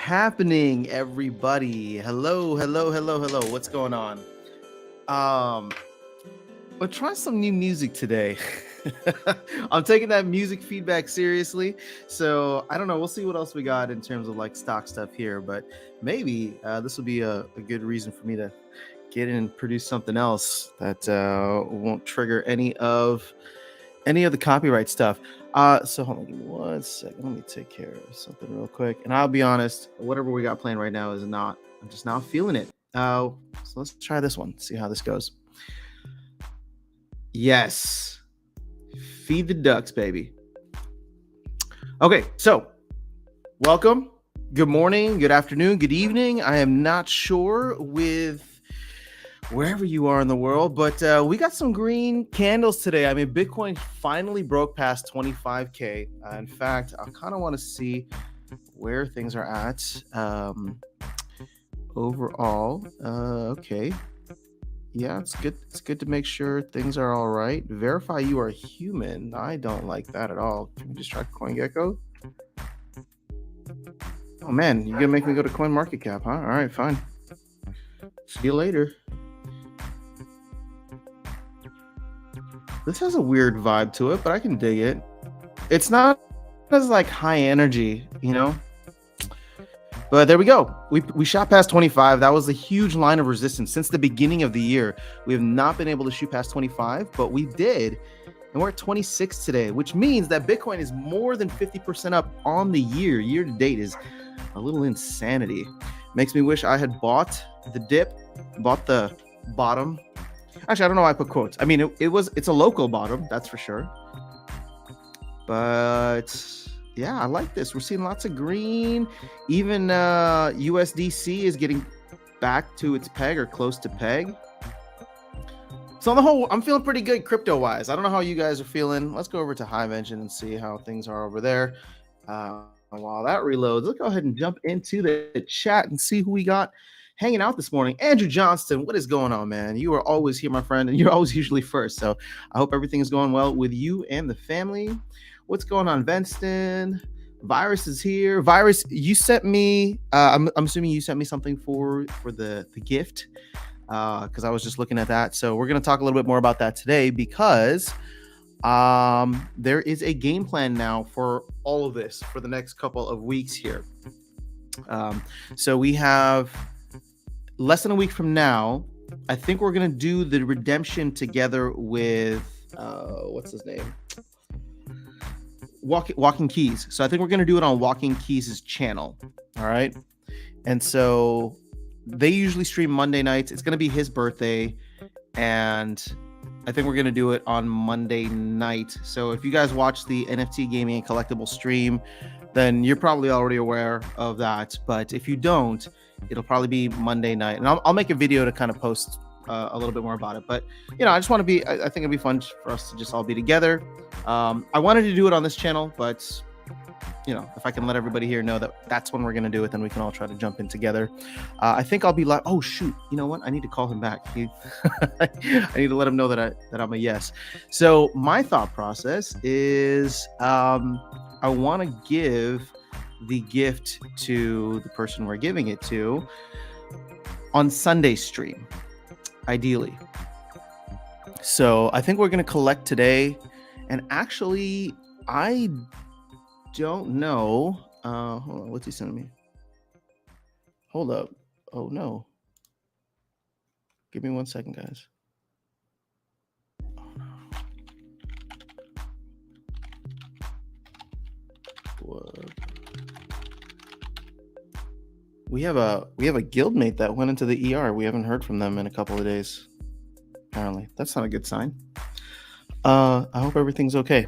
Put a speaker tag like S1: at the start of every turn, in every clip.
S1: happening, everybody? Hello, hello, hello, hello. What's going on? Um, we're trying some new music today. I'm taking that music feedback seriously. So I don't know. We'll see what else we got in terms of like stock stuff here, but maybe this will be a good reason for me to get in and produce something else that won't trigger any of the copyright stuff. So hold on, give me 1 second. Let me take care of something real quick. And I'll be honest, whatever we got playing right now is not. I'm just not feeling it. So let's try this one. See how this goes. Yes, feed the ducks, baby. Okay, so welcome. Good morning, good afternoon, good evening. I am not sure with wherever you are in the world, but we got some green candles today. I mean, Bitcoin finally broke past 25K. In fact, I kind of want to see where things are at overall. Okay. Yeah, it's good. It's good to make sure things are all right. Verify you are human. I don't like that at all. Can we just try CoinGecko? Oh man, you're gonna make me go to CoinMarketCap, huh? All right, fine. See you later. This has a weird vibe to it, but I can dig it. It's not as like high energy, you know? But there we go. We shot past 25. That was a huge line of resistance since the beginning of the year. We have not been able to shoot past 25, but we did. And we're at 26 today, which means that Bitcoin is more than 50% up on the year. Year to date is a little insanity. Makes me wish I had bought the dip, bought the bottom. Actually, I don't know why I put quotes. I mean, it's a local bottom, that's for sure. But yeah, I like this. We're seeing lots of green. Even USDC is getting back to its peg or close to peg. So on the whole, I'm feeling pretty good crypto-wise. I don't know how you guys are feeling. Let's go over to Hive Engine and see how things are over there. While that reloads, let's go ahead and jump into the chat and see who we got hanging out this morning. Andrew Johnston, what is going on, man? You are always here, my friend, and you're always usually first. So I hope everything is going well with you and the family. What's going on, Venston? Virus is here. Virus, you sent me. I'm assuming you sent me something for the gift because I was just looking at that. So we're gonna talk a little bit more about that today because there is a game plan now for all of this for the next couple of weeks here. So we have less than a week from now. I think we're gonna do the redemption together with what's his name? Walking Keys. So I think we're going to do it on Walking Keys' channel. All right. And so they usually stream Monday nights. It's going to be his birthday. And I think we're going to do it on Monday night. So if you guys watch the NFT gaming and collectible stream, then you're probably already aware of that. But if you don't, it'll probably be Monday night. And I'll make a video to kind of post a little bit more about it. But, you know, I just want to be, I think it'd be fun for us to just all be together. I wanted to do it on this channel, but, you know, if I can let everybody here know that that's when we're going to do it, then we can all try to jump in together. I think I'll be like, oh, shoot, you know what? I need to call him back. I need to let him know that I'm a yes. So my thought process is I want to give the gift to the person we're giving it to on Sunday stream. Ideally. So I think we're going to collect today. And actually, I don't know. Hold on. What's he sending me? Hold up. Oh, no. Give me 1 second, guys. Oh, no. What? We have a guildmate that went into the ER. We haven't heard from them in a couple of days. Apparently, that's not a good sign. I hope everything's okay.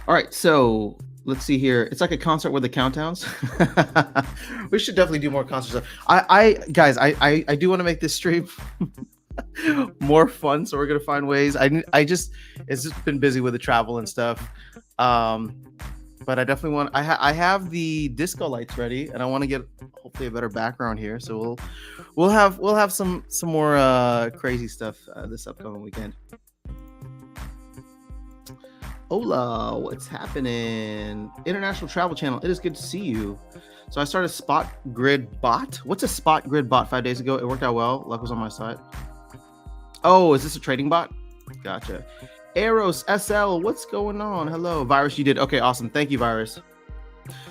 S1: All right, so let's see here. It's like a concert with the countdowns. We should definitely do more concert stuff. I do want to make this stream more fun, so we're gonna find ways. It's just been busy with the travel and stuff. But I definitely want. I have the disco lights ready, and I want to get hopefully a better background here. So we'll have some more crazy stuff this upcoming weekend. Hola, what's happening? International Travel Channel. It is good to see you. So I started Spot Grid Bot. What's a Spot Grid Bot 5 days ago? It worked out well. Luck was on my side. Oh, is this a trading bot? Gotcha. Eros SL, what's going on? Hello, Virus. You did okay. Awesome. Thank you, Virus.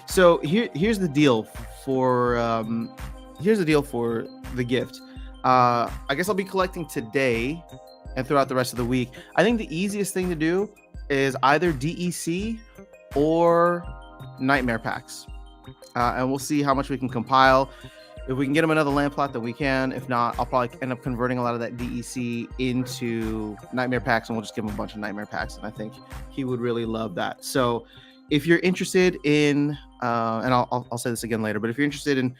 S1: So here's the deal for the gift. I guess I'll be collecting today and throughout the rest of the week. I think the easiest thing to do is either DEC or Nightmare Packs. And we'll see how much we can compile. If we can get him another land plot, then we can. If not, I'll probably end up converting a lot of that DEC into Nightmare Packs, and we'll just give him a bunch of Nightmare Packs. And I think he would really love that. So if you're interested in, and I'll say this again later, but if you're interested in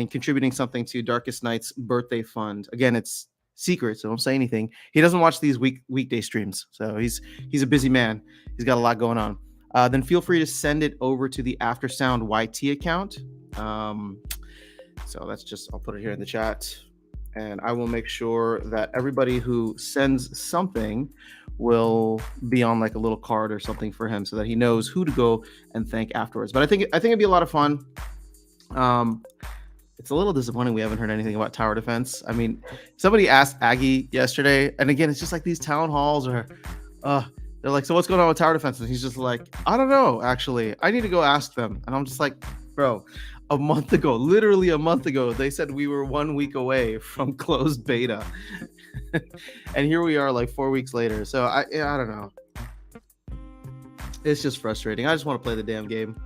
S1: contributing something to Darkest Night's birthday fund, again, it's secret, so don't say anything. He doesn't watch these weekday streams, so he's a busy man. He's got a lot going on. Then feel free to send it over to the Aftersound YT account. So that's just, I'll put it here in the chat, and I will make sure that everybody who sends something will be on like a little card or something for him so that he knows who to go and thank afterwards. But I think it'd be a lot of fun. It's a little disappointing we haven't heard anything about tower defense. I mean, somebody asked Aggie yesterday, and again, it's just like these town halls where they're like, so what's going on with tower defense? And he's just like, I don't know, actually. I need to go ask them. And I'm just like, bro, literally a month ago, they said we were 1 week away from closed beta. And here we are like 4 weeks later. So I don't know. It's just frustrating. I just want to play the damn game.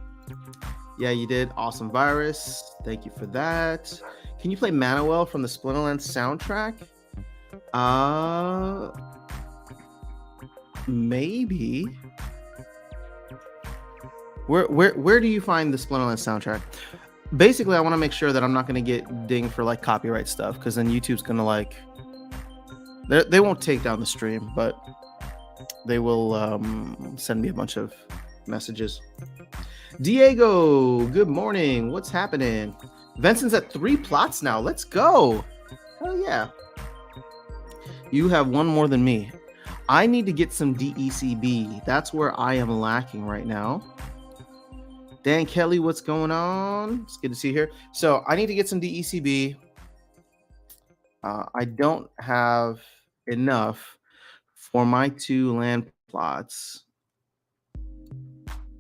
S1: Yeah, you did. Awesome, Virus. Thank you for that. Can you play Manuel from the Splinterlands soundtrack? Maybe. Where do you find the Splinterlands soundtrack? Basically, I want to make sure that I'm not going to get dinged for like copyright stuff, because then YouTube's going to like, they won't take down the stream, but they will send me a bunch of messages. Diego, good morning. What's happening? Vincent's at 3 plots now. Let's go. Hell yeah. You have one more than me. I need to get some DECB. That's where I am lacking right now. Dan Kelly, what's going on? It's good to see you here. So I need to get some DECB. I don't have enough for my 2 land plots.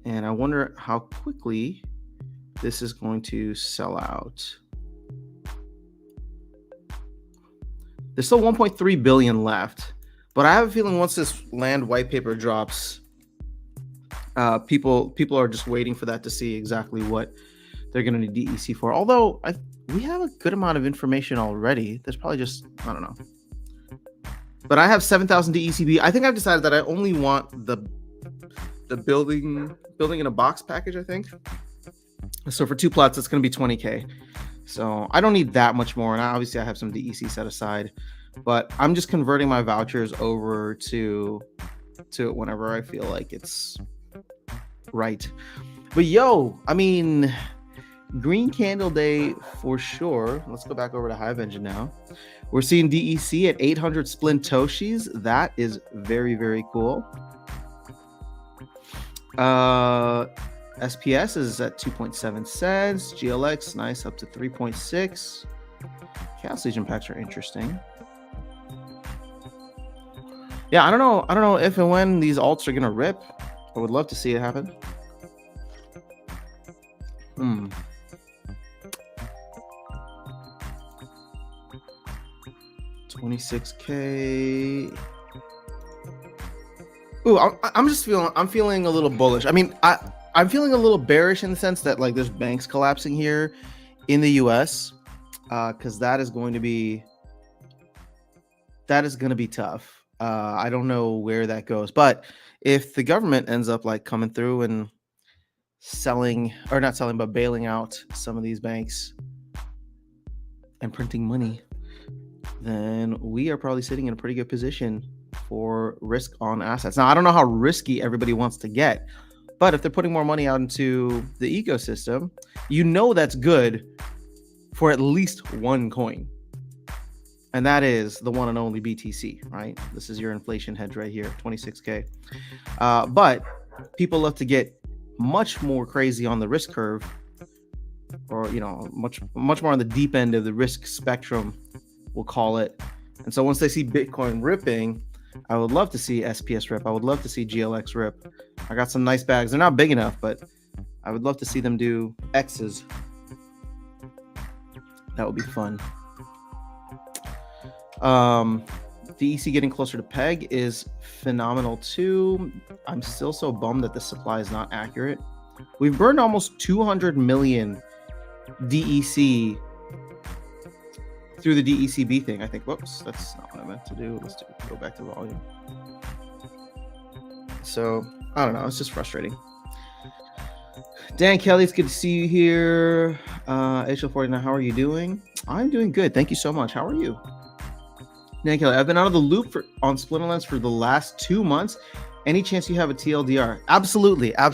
S1: And I wonder how quickly this is going to sell out. There's still 1.3 billion left. But I have a feeling once this land white paper drops, people are just waiting for that to see exactly what they're going to need DEC for. Although we have a good amount of information already. There's probably just, I don't know. But I have 7,000 DECB. I think I've decided that I only want the building in a box package, I think. So for 2 plots, it's going to be 20K. So I don't need that much more. And obviously I have some DEC set aside. But I'm just converting my vouchers over to it whenever I feel like it's right. But yo, I mean, Green Candle Day for sure. Let's go back over to Hive Engine now. We're seeing DEC at 800 Splintoshis. That is very, very cool. SPS is at 2.7 cents. GLX, nice, up to 3.6. Chaos Legion packs are interesting. Yeah, I don't know if and when these alts are gonna rip. I would love to see it happen. 26K. Ooh, I'm feeling a little bullish. I mean, I'm feeling a little bearish in the sense that like there's banks collapsing here in the US, because that is going to be tough. I don't know where that goes, but if the government ends up like coming through and bailing out some of these banks and printing money, then we are probably sitting in a pretty good position for risk on assets. Now, I don't know how risky everybody wants to get, but if they're putting more money out into the ecosystem, that's good for at least one coin. And that is the one and only BTC, right? This is your inflation hedge right here, 26K. But people love to get much more crazy on the risk curve, or much more on the deep end of the risk spectrum, we'll call it. And so once they see Bitcoin ripping, I would love to see SPS rip. I would love to see GLX rip. I got some nice bags. They're not big enough, but I would love to see them do X's. That would be fun. DEC getting closer to peg is phenomenal too. I'm still so bummed that the supply is not accurate. We've burned almost 200 million DEC through the DECB thing, I think. Whoops, that's not what I meant to do. Let's go back to volume. So I don't know, it's just frustrating. Dan Kelly, it's good to see you here. HL49, how are you doing? I'm doing good, thank you so much. How are you? Dan Kelly, I've been out of the loop on Splinterlands for the last 2 months. Any chance you have a TLDR? Absolutely. I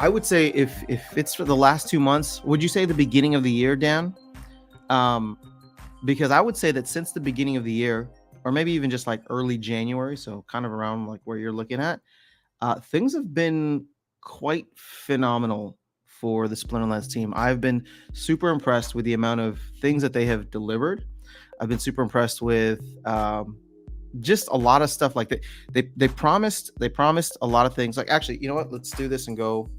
S1: would say if it's for the last 2 months, would you say the beginning of the year, Dan? Because I would say that since the beginning of the year, or maybe even just like early January, so kind of around like where you're looking at, things have been quite phenomenal for the Splinterlands team. I've been super impressed with the amount of things that they have delivered. I've been super impressed with just a lot of stuff like that. They promised a lot of things. Like, actually, you know what? Let's do this and go.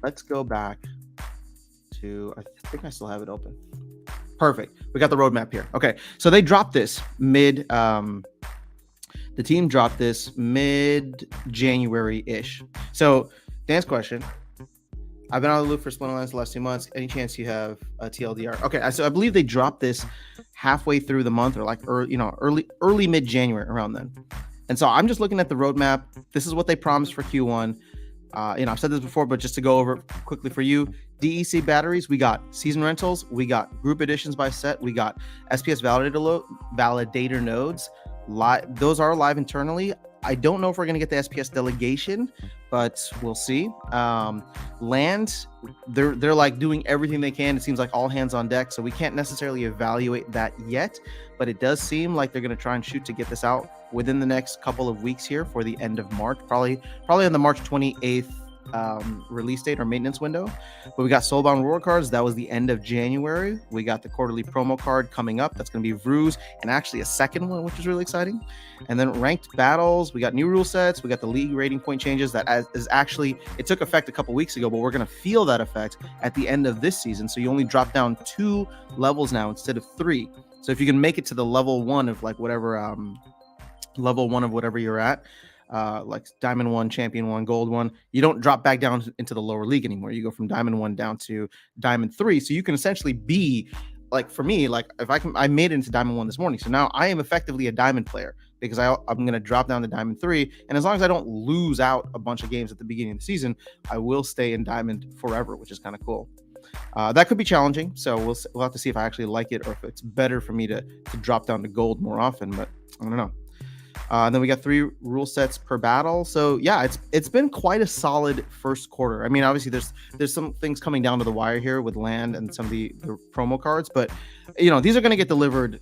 S1: Let's go back to, I think I still have it open. Perfect. We got the roadmap here. Okay. So they dropped this the team dropped this mid-January-ish. So Dan's question, I've been out of the loop for Splinterlands the last 2 months. Any chance you have a TLDR? Okay, so I believe they dropped this halfway through the month, or like early mid-January, around then. And so I'm just looking at the roadmap. This is what they promised for Q1. I've said this before, but just to go over quickly for you, DEC batteries, we got season rentals, we got group editions by set, we got SPS validator nodes. Those are live internally. I don't know if we're going to get the SPS delegation, but we'll see. Land, they're like doing everything they can. It seems like all hands on deck, so we can't necessarily evaluate that yet, but it does seem like they're going to try and shoot to get this out within the next couple of weeks here for the end of March, probably on the March 28th release date or maintenance window. But we got Soulbound Reward cards. That was the end of January. We got the quarterly promo card coming up. That's going to be Vruz, and actually a second one, which is really exciting. And then ranked battles. We got new rule sets. We got the league rating point changes. That is actually, it took effect a couple weeks ago, but we're going to feel that effect at the end of this season. So you only drop down 2 levels now instead of 3. So if you can make it to the level 1 of like whatever level 1 of whatever you're at, like Diamond 1, Champion 1, Gold 1, you don't drop back down into the lower league anymore. You go from Diamond 1 down to Diamond 3. So you can essentially be, like, for me, like if I made it into Diamond 1 this morning. So now I am effectively a Diamond player because I'm going to drop down to Diamond 3. And as long as I don't lose out a bunch of games at the beginning of the season, I will stay in Diamond forever, which is kind of cool. That could be challenging. So we'll have to see if I actually like it, or if it's better for me to drop down to Gold more often, but I don't know. And then we got 3 rule sets per battle. So yeah, it's been quite a solid first quarter. I mean, obviously there's some things coming down to the wire here with Land and some of the promo cards, but these are going to get delivered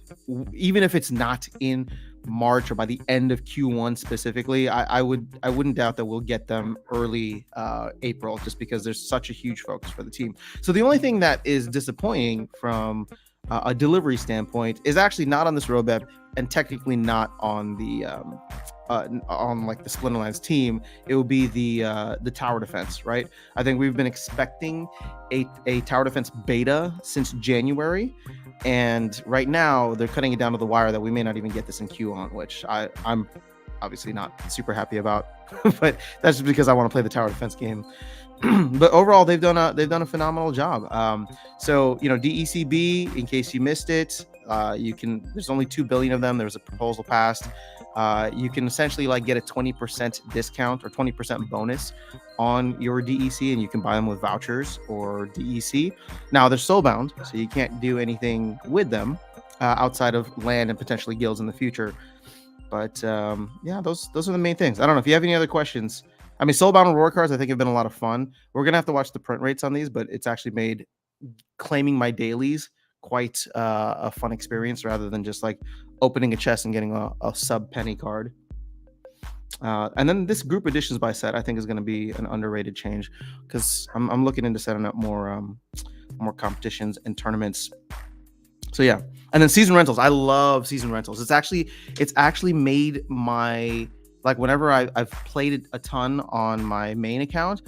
S1: even if it's not in March or by the end of Q1 specifically. I wouldn't doubt that we'll get them early April, just because there's such a huge focus for the team. So the only thing that is disappointing from a delivery standpoint is actually not on this roadmap, and technically not on the on like the Splinterlands team. It will be the tower defense, right? I think we've been expecting a tower defense beta since January, and right now they're cutting it down to the wire that we may not even get this in Q1, which I'm obviously not super happy about. But that's just because I want to play the tower defense game. But overall, they've done a phenomenal job. So DECB, in case you missed it, there's only 2 billion of them. There was a proposal passed. You can essentially like get a 20% discount or 20% bonus on your DEC, and you can buy them with vouchers or DEC. Now they're soulbound, so you can't do anything with them outside of Land and potentially guilds in the future. But yeah, those are the main things. I don't know if you have any other questions. I mean, Soulbound Reward cards, I think, have been a lot of fun. We're going to have to watch the print rates on these, but it's actually made claiming my dailies quite a fun experience, rather than just like opening a chest and getting a sub penny card. And then this group editions by set, I think, is going to be an underrated change because I'm looking into setting up more competitions and tournaments. So yeah, and then season rentals. I love season rentals. It's actually made my, like, whenever I've played a ton on my main account,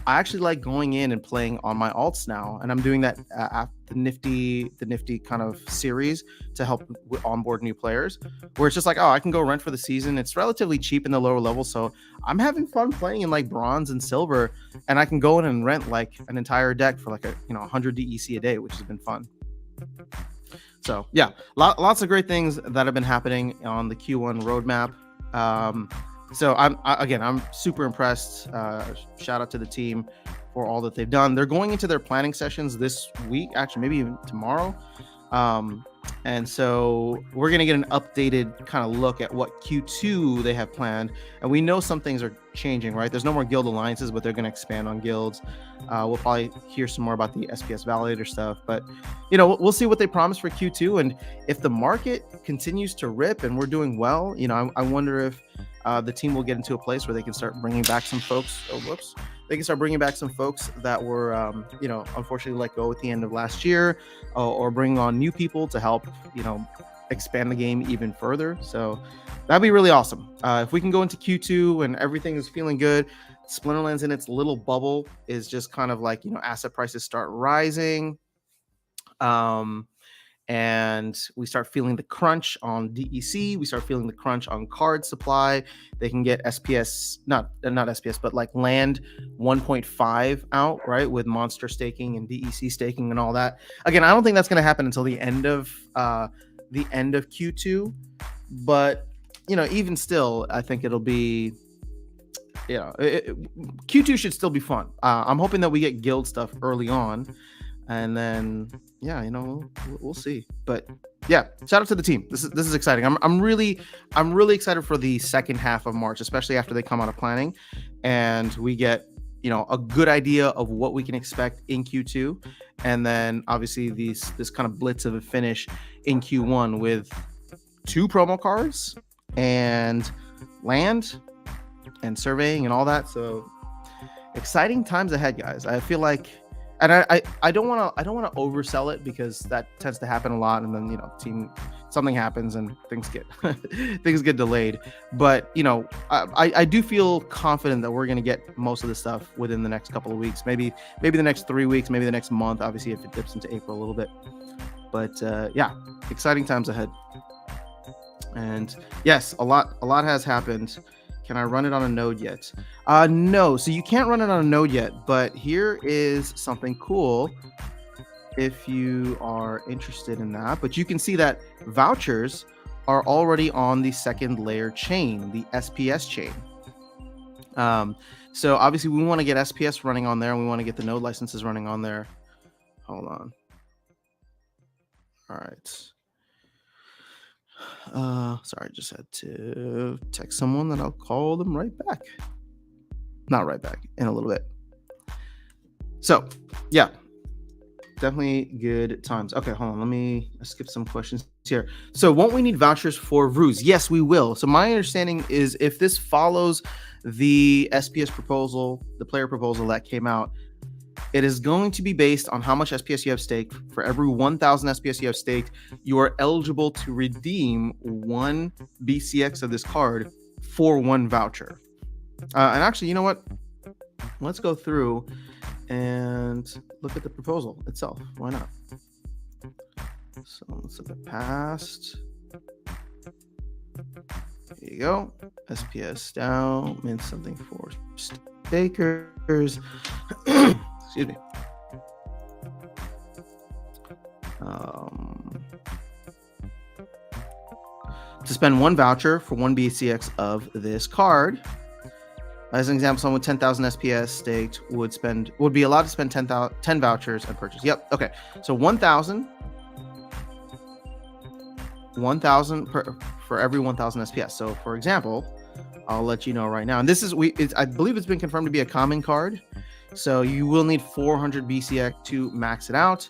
S1: I actually like going in and playing on my alts now, and I'm doing that at the nifty kind of series to help onboard new players, where it's just like, oh, I can go rent for the season. It's relatively cheap in the lower level, so I'm having fun playing in like bronze and silver, and I can go in and rent like an entire deck for like 100 DEC a day, which has been fun. So yeah, lots of great things that have been happening on the Q1 roadmap. So I'm super impressed. Shout out to the team for all that they've done. They're going into their planning sessions this week, actually maybe even tomorrow. And so we're going to get an updated kind of look at what Q2 they have planned. And we know some things are changing, right? There's no more guild alliances, but they're going to expand on guilds. We'll probably hear some more about the SPS validator stuff, but we'll see what they promise for Q2. And if the market continues to rip and we're doing well, I wonder if the team will get into a place where they can start bringing back some folks. They can start bringing back some folks that were, unfortunately let go at the end of last year, or bring on new people to help, expand the game even further. So that'd be really awesome. If we can go into Q2 and everything is feeling good, Splinterlands in its little bubble is just kind of like, asset prices start rising. And we start feeling the crunch on DEC. We start feeling the crunch on card supply. They can get SPS, not SPS, but like land 1.5 out, right, with monster staking and DEC staking and all that. Again, I don't think that's going to happen until the end of Q2. But even still, I think it'll be, Q2 should still be fun. I'm hoping that we get guild stuff early on. And then, we'll see. But yeah, shout out to the team. This is exciting. I'm really excited for the second half of March, especially after they come out of planning, and we get a good idea of what we can expect in Q2, and then obviously this kind of blitz of a finish in Q1 with 2 promo cards and land and surveying and all that. So exciting times ahead, guys. I feel like. And I don't want to oversell it, because that tends to happen a lot, and then something happens and things get delayed. But I do feel confident that we're going to get most of the stuff within the next couple of weeks, maybe the next 3 weeks, maybe the next month. Obviously, if it dips into April a little bit, but yeah, exciting times ahead. And yes, a lot has happened. Can I run it on a node yet? No, so you can't run it on a node yet, but here is something cool if you are interested in that. But you can see that vouchers are already on the second layer chain, the SPS chain. So obviously we want to get SPS running on there, and we want to get the node licenses running on there. Hold on. All right. Sorry, just had to text someone that I'll call them right back. Not right back, in a little bit. So yeah, definitely good times. Okay, hold on, let me skip some questions here. So won't we need vouchers for Ruse? Yes, we will. So my understanding is, if this follows the SPS proposal, the player proposal that came out, it is going to be based on how much SPS you have staked. For every 1,000 SPS you have staked, you are eligible to redeem 1 BCX of this card for 1 voucher. And actually, you know what? Let's go through and look at the proposal itself. Why not? So let's look at past. Here you go. SPS down means something for stakers. Excuse me. To spend 1 voucher for 1 BCX of this card. As an example, someone with 10,000 SPS staked would be allowed to spend 10 vouchers and purchase. Yep. Okay. So 1,000 for every 1,000 SPS. So for example, I'll let you know right now. And this is I believe it's been confirmed to be a common card. So you will need 400 BCX to max it out.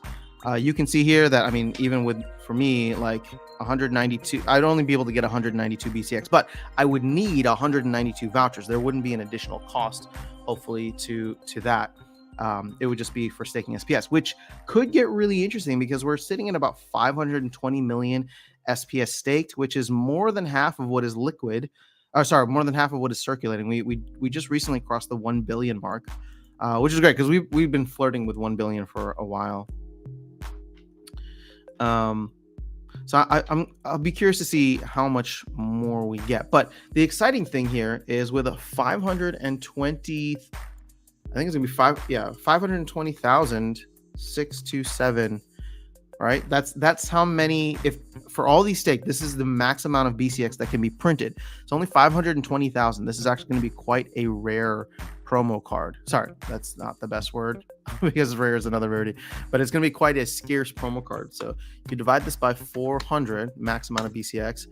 S1: You can see here that, I mean, even with, for me, like 192, I'd only be able to get 192 BCX, but I would need 192 vouchers. There wouldn't be an additional cost, hopefully, to that. It would just be for staking SPS, which could get really interesting because we're sitting at about 520 million SPS staked, which is more than half of what is liquid. More than half of what is circulating. We just recently crossed the 1 billion mark, which is great because we've been flirting with 1 billion for a while. So I'll be curious to see how much more we get. But the exciting thing here is with a 520, I think it's gonna be 520,627. Right, that's how many. If for all these staked, this is the max amount of BCX that can be printed. It's only 520,000. This is actually going to be quite a rare promo card. Sorry, that's not the best word because rare is another rarity, but it's going to be quite a scarce promo card. So you divide this by 400, max amount of BCX.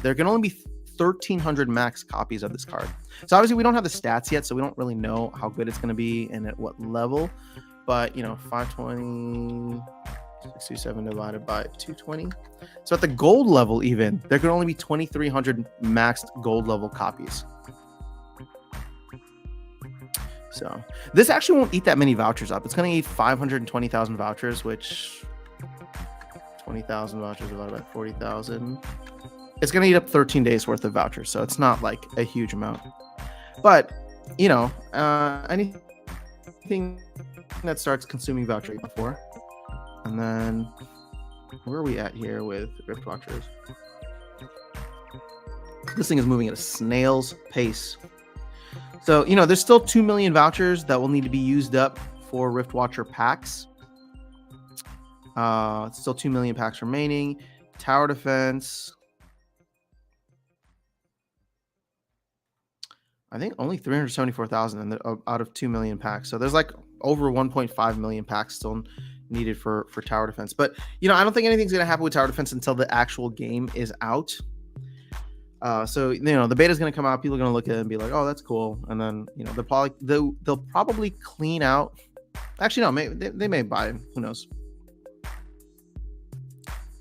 S1: There can only be 1,300 max copies of this card. So obviously we don't have the stats yet, so we don't really know how good it's going to be and at what level. But 520. 627 divided by 220. So at the gold level, even there could only be 2,300 maxed gold level copies. So this actually won't eat that many vouchers up. It's going to eat 520,000 vouchers, which 20,000 vouchers divided by 40,000. It's going to eat up 13 days worth of vouchers. So it's not like a huge amount. But anything that starts consuming voucher before. And then where are we at here with Rift Watchers? This thing is moving at a snail's pace. So, there's still 2 million vouchers that will need to be used up for Rift Watcher packs. Still 2 million packs remaining. Tower defense. I think only 374,000 out of 2 million packs. So there's like over 1.5 million packs still needed for tower defense. But I don't think anything's gonna happen with tower defense until the actual game is out. So the beta is gonna come out, people are gonna look at it and be like, oh, that's cool, and then they'll probably clean out. Actually, no, they may buy it, who knows.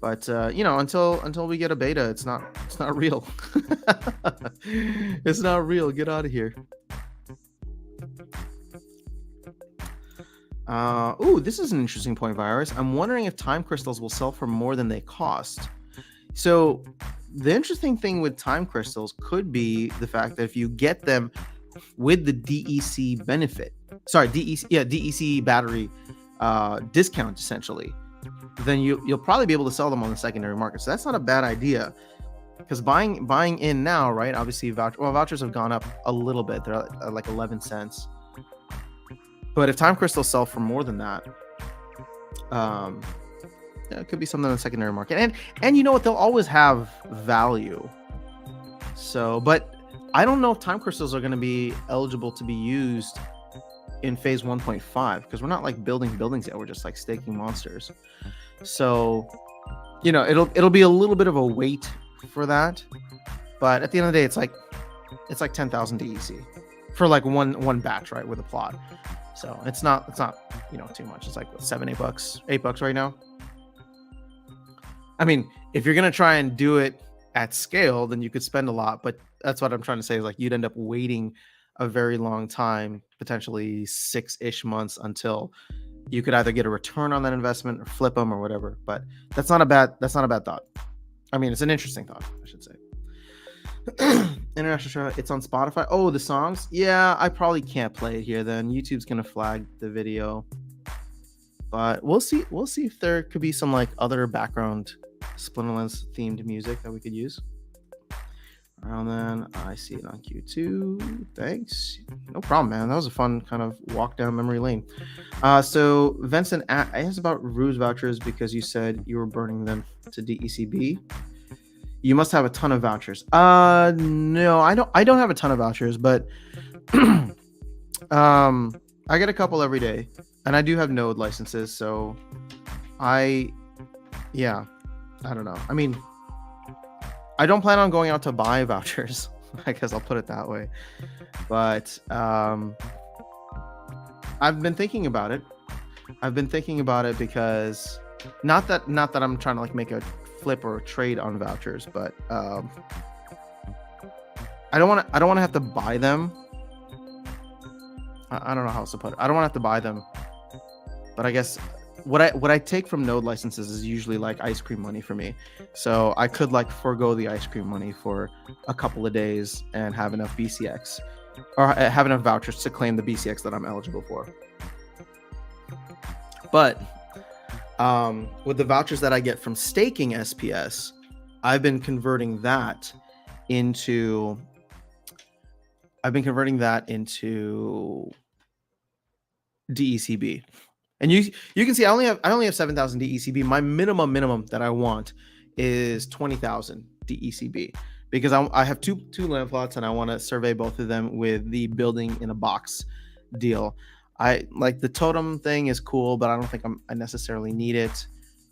S1: But until we get a beta, it's not real. It's not real. Get out of here. This is an interesting point, Virus. I'm wondering if time crystals will sell for more than they cost. So the interesting thing with time crystals could be the fact that if you get them with the DEC benefit, DEC battery discount, essentially, then you'll probably be able to sell them on the secondary market. So that's not a bad idea. Because buying in now, right? Obviously, vouchers have gone up a little bit. They're at like 11 cents. But if time crystals sell for more than that, it could be something in the secondary market. And you know what? They'll always have value. So, but I don't know if time crystals are going to be eligible to be used in phase 1.5 because we're not like building buildings yet. We're just like staking monsters. So, it'll be a little bit of a wait for that. But at the end of the day, it's like 10,000 DEC for like one batch, right, with a plot. So it's not too much. It's like $7-8 $8 right now. I mean, if you're gonna try and do it at scale, then you could spend a lot. But that's what I'm trying to say is like you'd end up waiting a very long time, potentially 6-ish months, until you could either get a return on that investment or flip them or whatever. But that's not a bad thought. I mean, it's an interesting thought, I should say. International show, it's on Spotify. Oh, the songs? Yeah, I probably can't play it here then. YouTube's gonna flag the video. But we'll see if there could be some like other background Splinterlands themed music that we could use. And then I see it on Q2. Thanks. No problem, man. That was a fun kind of walk down memory lane. So Vincent asked about Ruse vouchers because you said you were burning them to DECB. You must have a ton of vouchers. No, I don't have a ton of vouchers, but I get a couple every day, and I do have Node licenses, so I don't know. I mean, I don't plan on going out to buy vouchers. I guess I'll put it that way. But I've been thinking about it. Because Not that I'm trying to like make a flip or a trade on vouchers, but I don't want to have to buy them. I don't know how else to put it. I don't want to have to buy them, but I guess what I take from node licenses is usually like ice cream money for me. So I could like forego the ice cream money for a couple of days and have enough BCX or have enough vouchers to claim the BCX that I'm eligible for. But with the vouchers that I get from staking SPS, I've been converting that into DECB. And you can see I only have 7,000 DECB. My minimum that I want is 20,000 DECB because I have two land plots and I want to survey both of them with the building in a box deal. I like the totem thing is cool, but I don't think I necessarily need it.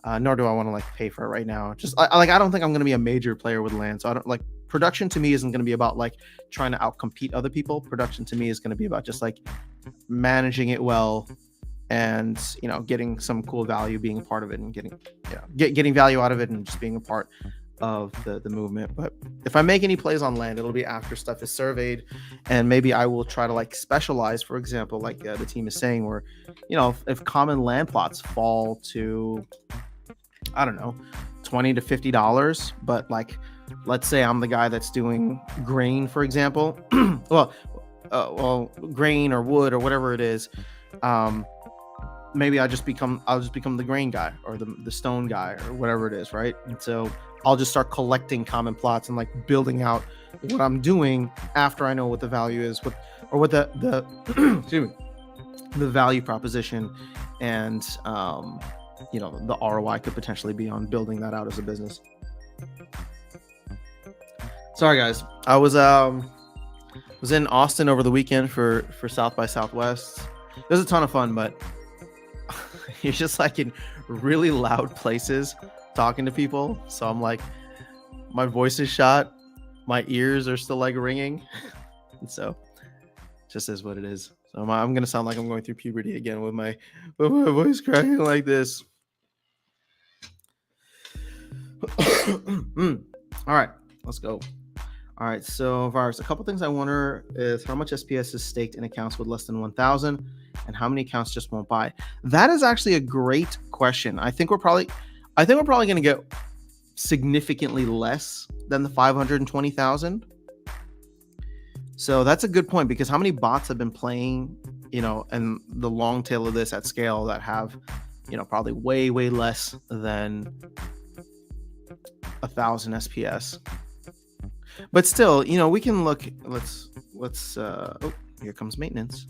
S1: Nor do I want to like pay for it right now. Just I don't think I'm going to be a major player with land. So I don't like production to me isn't going to be about like trying to outcompete other people. Production to me is going to be about just like managing it well and, you know, getting some cool value, being a part of it and getting value out of it and just being a part of the movement. But if I make any plays on land, it'll be after stuff is surveyed, and maybe I will try to like specialize, for example, like the team is saying, where, you know, if common land plots fall to, I don't know, $20 to $50, but like, let's say I'm the guy that's doing grain, for example, well, grain or wood or whatever it is. Maybe I'll just become the grain guy or the stone guy or whatever it is, right? And so I'll just start collecting common plots and like building out what I'm doing after I know what the value is, what the excuse me, the value proposition and you know, the ROI could potentially be on building that out as a business. Sorry guys, I was in Austin over the weekend for South by Southwest. It was a ton of fun, but you're just like in really loud places talking to people. So I'm like, my voice is shot. My ears are still like ringing. And so it just is what it is. So I'm going to sound like I'm going through puberty again with my voice cracking like this. All right, let's go. All right, so Virus, a couple things I wonder is how much SPS is staked in accounts with less than 1,000 and how many accounts just won't buy? That is actually a great question. I think we're probably going to get significantly less than the 520,000. So that's a good point, because how many bots have been playing, you know, and the long tail of this at scale that have, you know, probably way less than 1,000 SPS. But still, you know, we can look. Let's. Oh, here comes maintenance.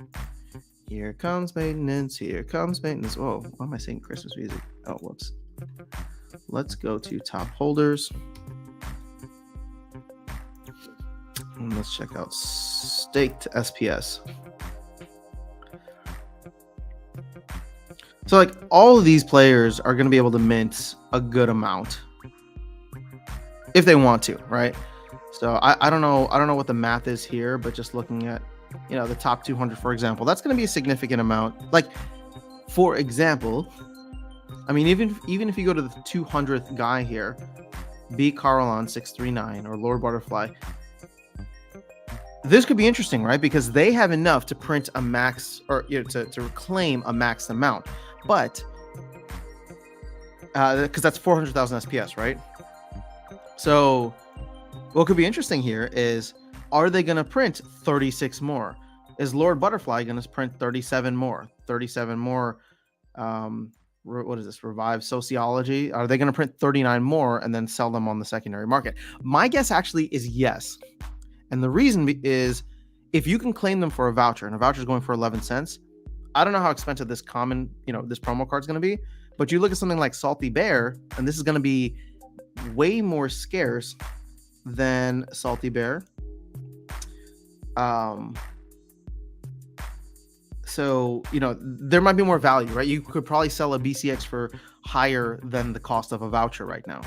S1: Here comes maintenance. Here comes maintenance. Oh, why am I saying Christmas music? Oh, whoops. Let's go to top holders. And let's check out staked SPS. So, like, all of these players are going to be able to mint a good amount if they want to, right? So I don't know what the math is here, but just looking at, you know, the top 200, for example, that's going to be a significant amount. Like, for example, I mean, even if you go to the 200th guy here, B Carlon 639 or Lord Butterfly, this could be interesting, right? Because they have enough to print a max, or, you know, to reclaim a max amount, but because that's 400,000 SPS, right? So what could be interesting here is, are they going to print 36 more? Is Lord Butterfly going to print 37 more? 37 more. What is this? Revive Sociology. Are they going to print 39 more and then sell them on the secondary market? My guess actually is yes. And the reason is, if you can claim them for a voucher, and a voucher is going for 11 cents, I don't know how expensive this common, you know, this promo card is going to be, but you look at something like Salty Bear, and this is going to be way more scarce than Salty Bear. So, you know, there might be more value, right? You could probably sell a BCX for higher than the cost of a voucher right now.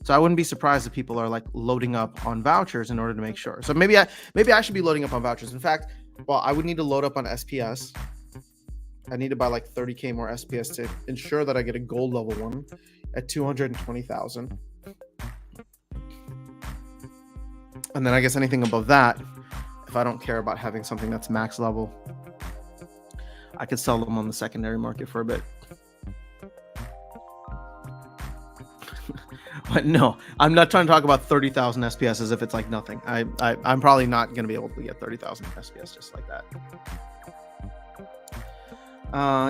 S1: So I wouldn't be surprised if people are like loading up on vouchers in order to make sure. So maybe I should be loading up on vouchers. In fact, well, I would need to load up on SPS. I need to buy like 30K more SPS to ensure that I get a gold level one at 220,000. And then I guess anything above that, if I don't care about having something that's max level, I could sell them on the secondary market for a bit. But no, I'm not trying to talk about 30,000 SPS as if it's like nothing. I'm probably not going to be able to get 30,000 SPS just like that.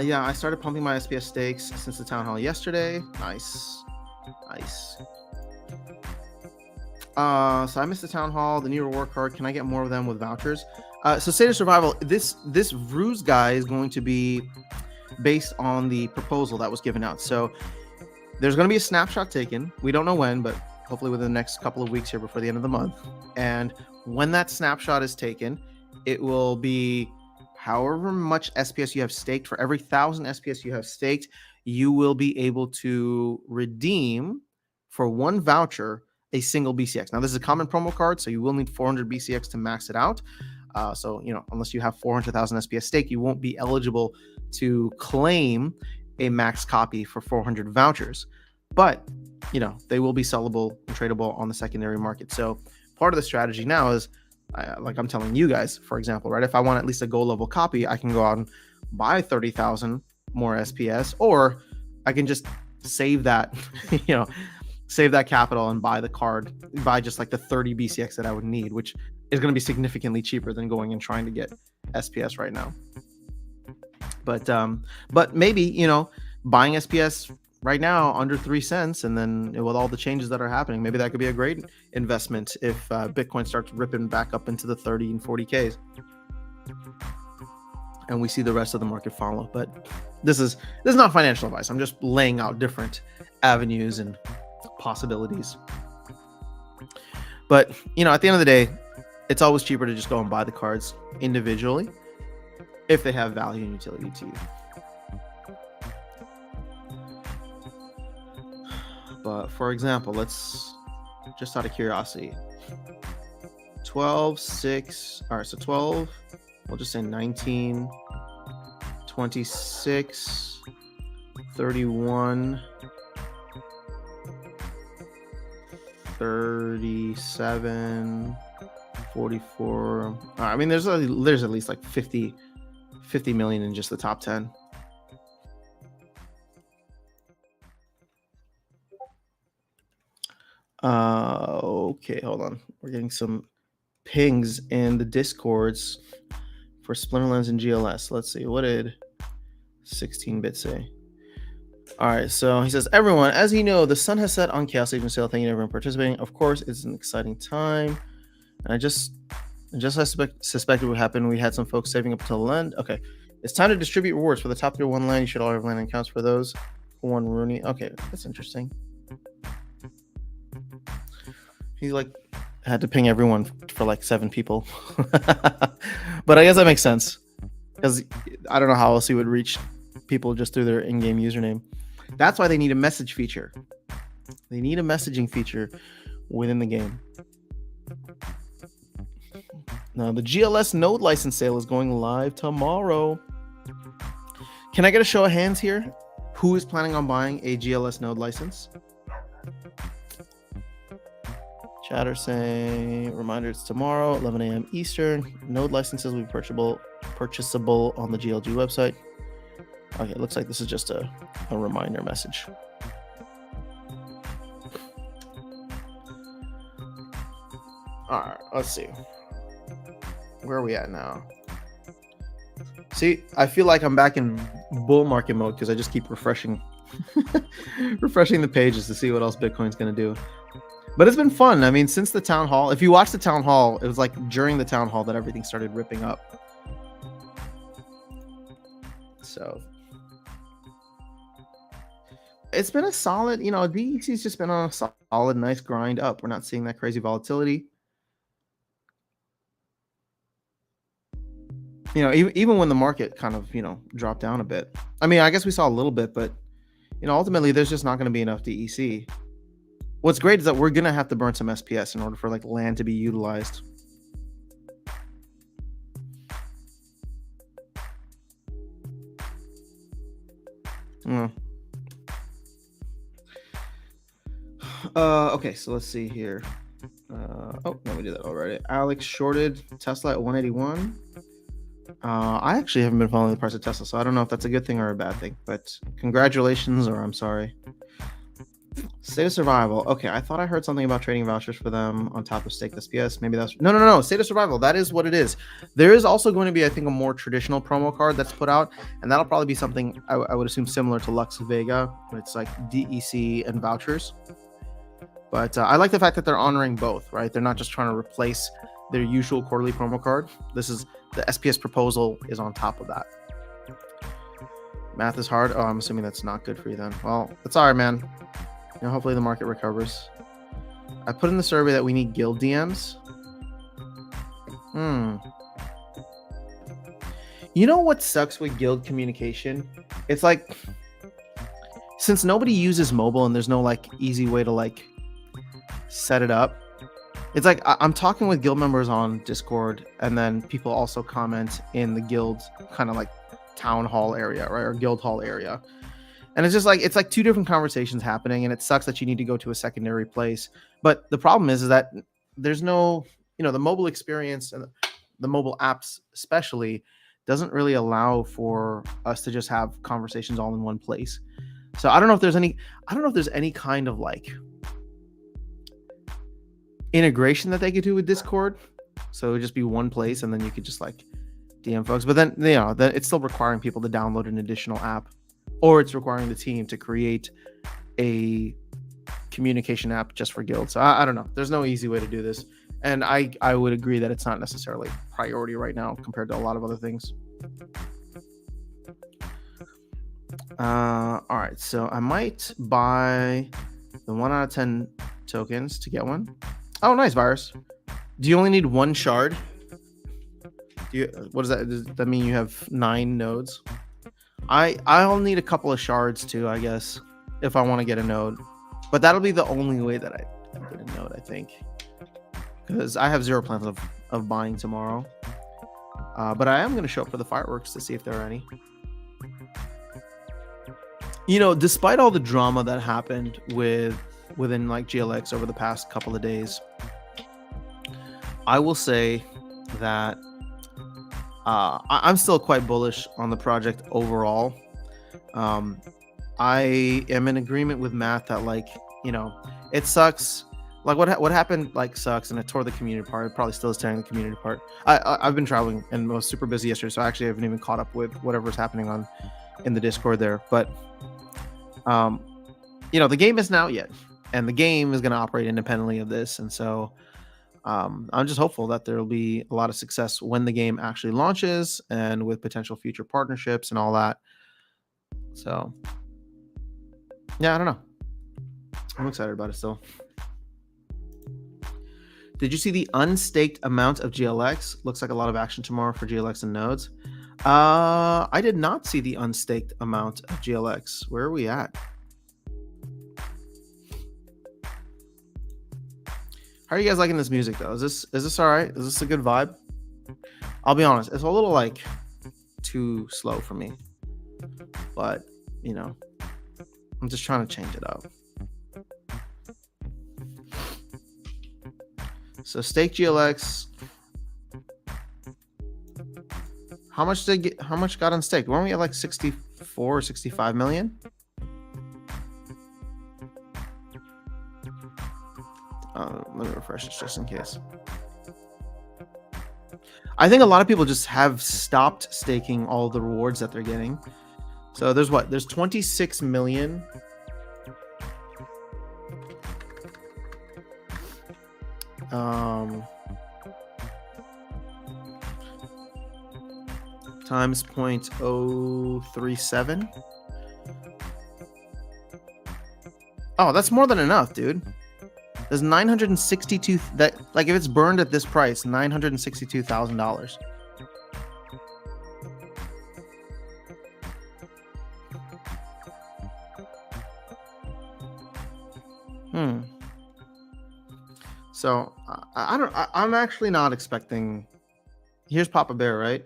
S1: Yeah, I started pumping my SPS stakes since the town hall yesterday. Nice. So I missed the town hall, the new reward card. Can I get more of them with vouchers? So State of Survival, this ruse guy is going to be based on the proposal that was given out. So there's going to be a snapshot taken. We don't know when, but hopefully within the next couple of weeks here before the end of the month. And when that snapshot is taken, it will be however much SPS you have staked. For every 1,000 SPS you have staked, you will be able to redeem for one voucher a single BCX. Now, this is a common promo card, so you will need 400 BCX to max it out. So, unless you have 400,000 SPS stake, you won't be eligible to claim a max copy for 400 vouchers. But, they will be sellable and tradable on the secondary market. So part of the strategy now is, like I'm telling you guys, for example, right? If I want at least a gold level copy, I can go out and buy 30,000 more SPS, or I can just save that, save that capital and buy the card, buy just like the 30 BCX that I would need, which is going to be significantly cheaper than going and trying to get SPS right now. But maybe, buying SPS right now under 3 cents, and then with all the changes that are happening, maybe that could be a great investment if Bitcoin starts ripping back up into the 30 and 40Ks. And we see the rest of the market follow. But this is not financial advice. I'm just laying out different avenues and possibilities. But, at the end of the day, it's always cheaper to just go and buy the cards individually if they have value and utility to you. But for example, let's just out of curiosity, 12, 6, all right, so 12, we'll just say 19, 26, 31, 37, 44. I mean, there's at least like 50 million in just the top 10. Okay, hold on. We're getting some pings in the discords for Splinterlands and GLS. Let's see, what did 16-bit say? All right, so he says, everyone, as you know, the sun has set on Chaos Agent sale. Thank you to everyone participating. Of course, it's an exciting time. And I suspected what happened. We had some folks saving up until the end. Okay, it's time to distribute rewards for the top 3 1 land. You should all have land accounts for those. For one Rooney. Okay, that's interesting. He had to ping everyone for like 7 people. But I guess that makes sense, because I don't know how else he would reach people just through their in-game username. That's why they need a message feature. They need a messaging feature within the game. Now, the GLS node license sale is going live tomorrow. Can I get a show of hands here? Who is planning on buying a GLS node license? Chatter saying, reminder, it's tomorrow, 11 a.m. Eastern. Node licenses will be purchasable on the GLG website. Okay, it looks like this is just a reminder message. All right, let's see. Where are we at now? See, I feel like I'm back in bull market mode because I just keep refreshing the pages to see what else Bitcoin's going to do. But it's been fun. I mean, since the town hall, if you watch the town hall, it was like during the town hall that everything started ripping up. So it's been a solid, DEC's just been on a solid, nice grind up. We're not seeing that crazy volatility. Even when the market kind of, dropped down a bit. I mean, I guess we saw a little bit, but, ultimately there's just not going to be enough DEC. What's great is that we're going to have to burn some SPS in order for land to be utilized. Mm. Okay, so let's see here. Oh, no, we did that already. Alex shorted Tesla at 181. I actually haven't been following the price of Tesla, so I don't know if that's a good thing or a bad thing. But congratulations, or I'm sorry. State of Survival. Okay, I thought I heard something about trading vouchers for them on top of Staked SPS. Maybe that's no. State of Survival. That is what it is. There is also going to be, I think, a more traditional promo card that's put out, and that'll probably be something I would assume similar to Lux Vega. It's like DEC and vouchers. But I like the fact that they're honoring both, right? They're not just trying to replace their usual quarterly promo card. This is the SPS proposal is on top of that. Math is hard. Oh, I'm assuming that's not good for you then. Well, it's all right, man. You know, hopefully the market recovers. I put in the survey that we need guild DMs. You know what sucks with guild communication? It's like, since nobody uses mobile and there's no like easy way to like set it up, it's like I'm talking with guild members on Discord, and then people also comment in the guild kind of like town hall area, right, or guild hall area, and it's just like it's like two different conversations happening, and it sucks that you need to go to a secondary place. But the problem is that there's no, you know, the mobile experience and the mobile apps especially doesn't really allow for us to just have conversations all in one place. So I don't know if there's any kind of like integration that they could do with Discord, so it would just be one place and then you could just like DM folks. But then, you know, then it's still requiring people to download an additional app, or it's requiring the team to create a communication app just for guild. So I don't know, there's no easy way to do this, and I would agree that it's not necessarily priority right now compared to a lot of other things. All right, so I might buy the 1 out of 10 tokens to get one. Oh, nice, Virus. Do you only need one shard? What does that? Does that mean you have 9 nodes? I'll need a couple of shards too, I guess, if I want to get a node. But that'll be the only way that I get a node, I think, because I have zero plans of buying tomorrow. But I am going to show up for the fireworks to see if there are any. You know, despite all the drama that happened within like GLX over the past couple of days, I will say that I'm still quite bullish on the project overall. I am in agreement with Matt that, like, you know, it sucks. Like what happened like sucks, and it tore the community apart. It probably still is tearing the community apart. I've been traveling and was super busy yesterday, so I actually haven't even caught up with whatever's happening in the Discord there. But you know, the game isn't out yet, and the game is going to operate independently of this, and so I'm just hopeful that there will be a lot of success when the game actually launches, and with potential future partnerships and all that. So yeah, I don't know. I'm excited about it still. Did you see the unstaked amount of GLX? Looks like a lot of action tomorrow for GLX and nodes. I did not see the unstaked amount of GLX. Where are we at? How are you guys liking this music though? Is this all right? Is this a good vibe? I'll be honest, it's a little like too slow for me, but you know, I'm just trying to change it up. So stake GLX. How much got on stake? Weren't we at like 64 or 65 million? Let me refresh this just in case. I think a lot of people just have stopped staking all the rewards that they're getting. So there's 26 million. Times 0.037. Oh, that's more than enough, dude. There's 962 that, like, if it's burned at this price, $962,000. So I'm actually not expecting. Here's Papa Bear, right?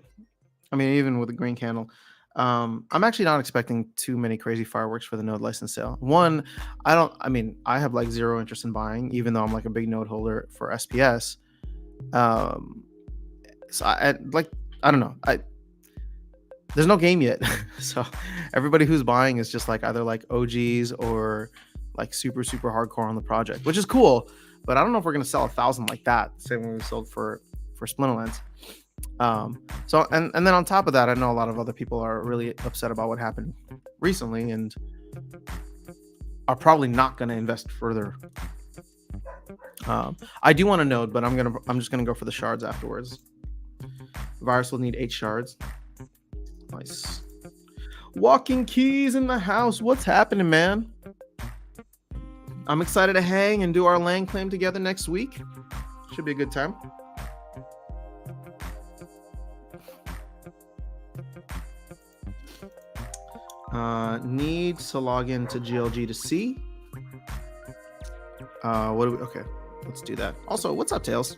S1: I mean, even with the green candle, I'm actually not expecting too many crazy fireworks for the Node license sale. One, I have like zero interest in buying, even though I'm like a big Node holder for SPS. Um, so I don't know. There's no game yet, so everybody who's buying is just like either like OGs or like super hardcore on the project, which is cool. But I don't know if we're gonna sell 1,000 like that, same way we sold for Splinterlands. So and then on top of that, I know a lot of other people are really upset about what happened recently and are probably not going to invest further. I do want to Node, but I'm just gonna go for the shards afterwards. Virus will need 8 shards. Nice. Walking keys in the house. What's happening, man? I'm excited to hang and do our land claim together next week. Should be a good time. Need to log into GLG to see. Okay, let's do that. Also, what's up, Tails?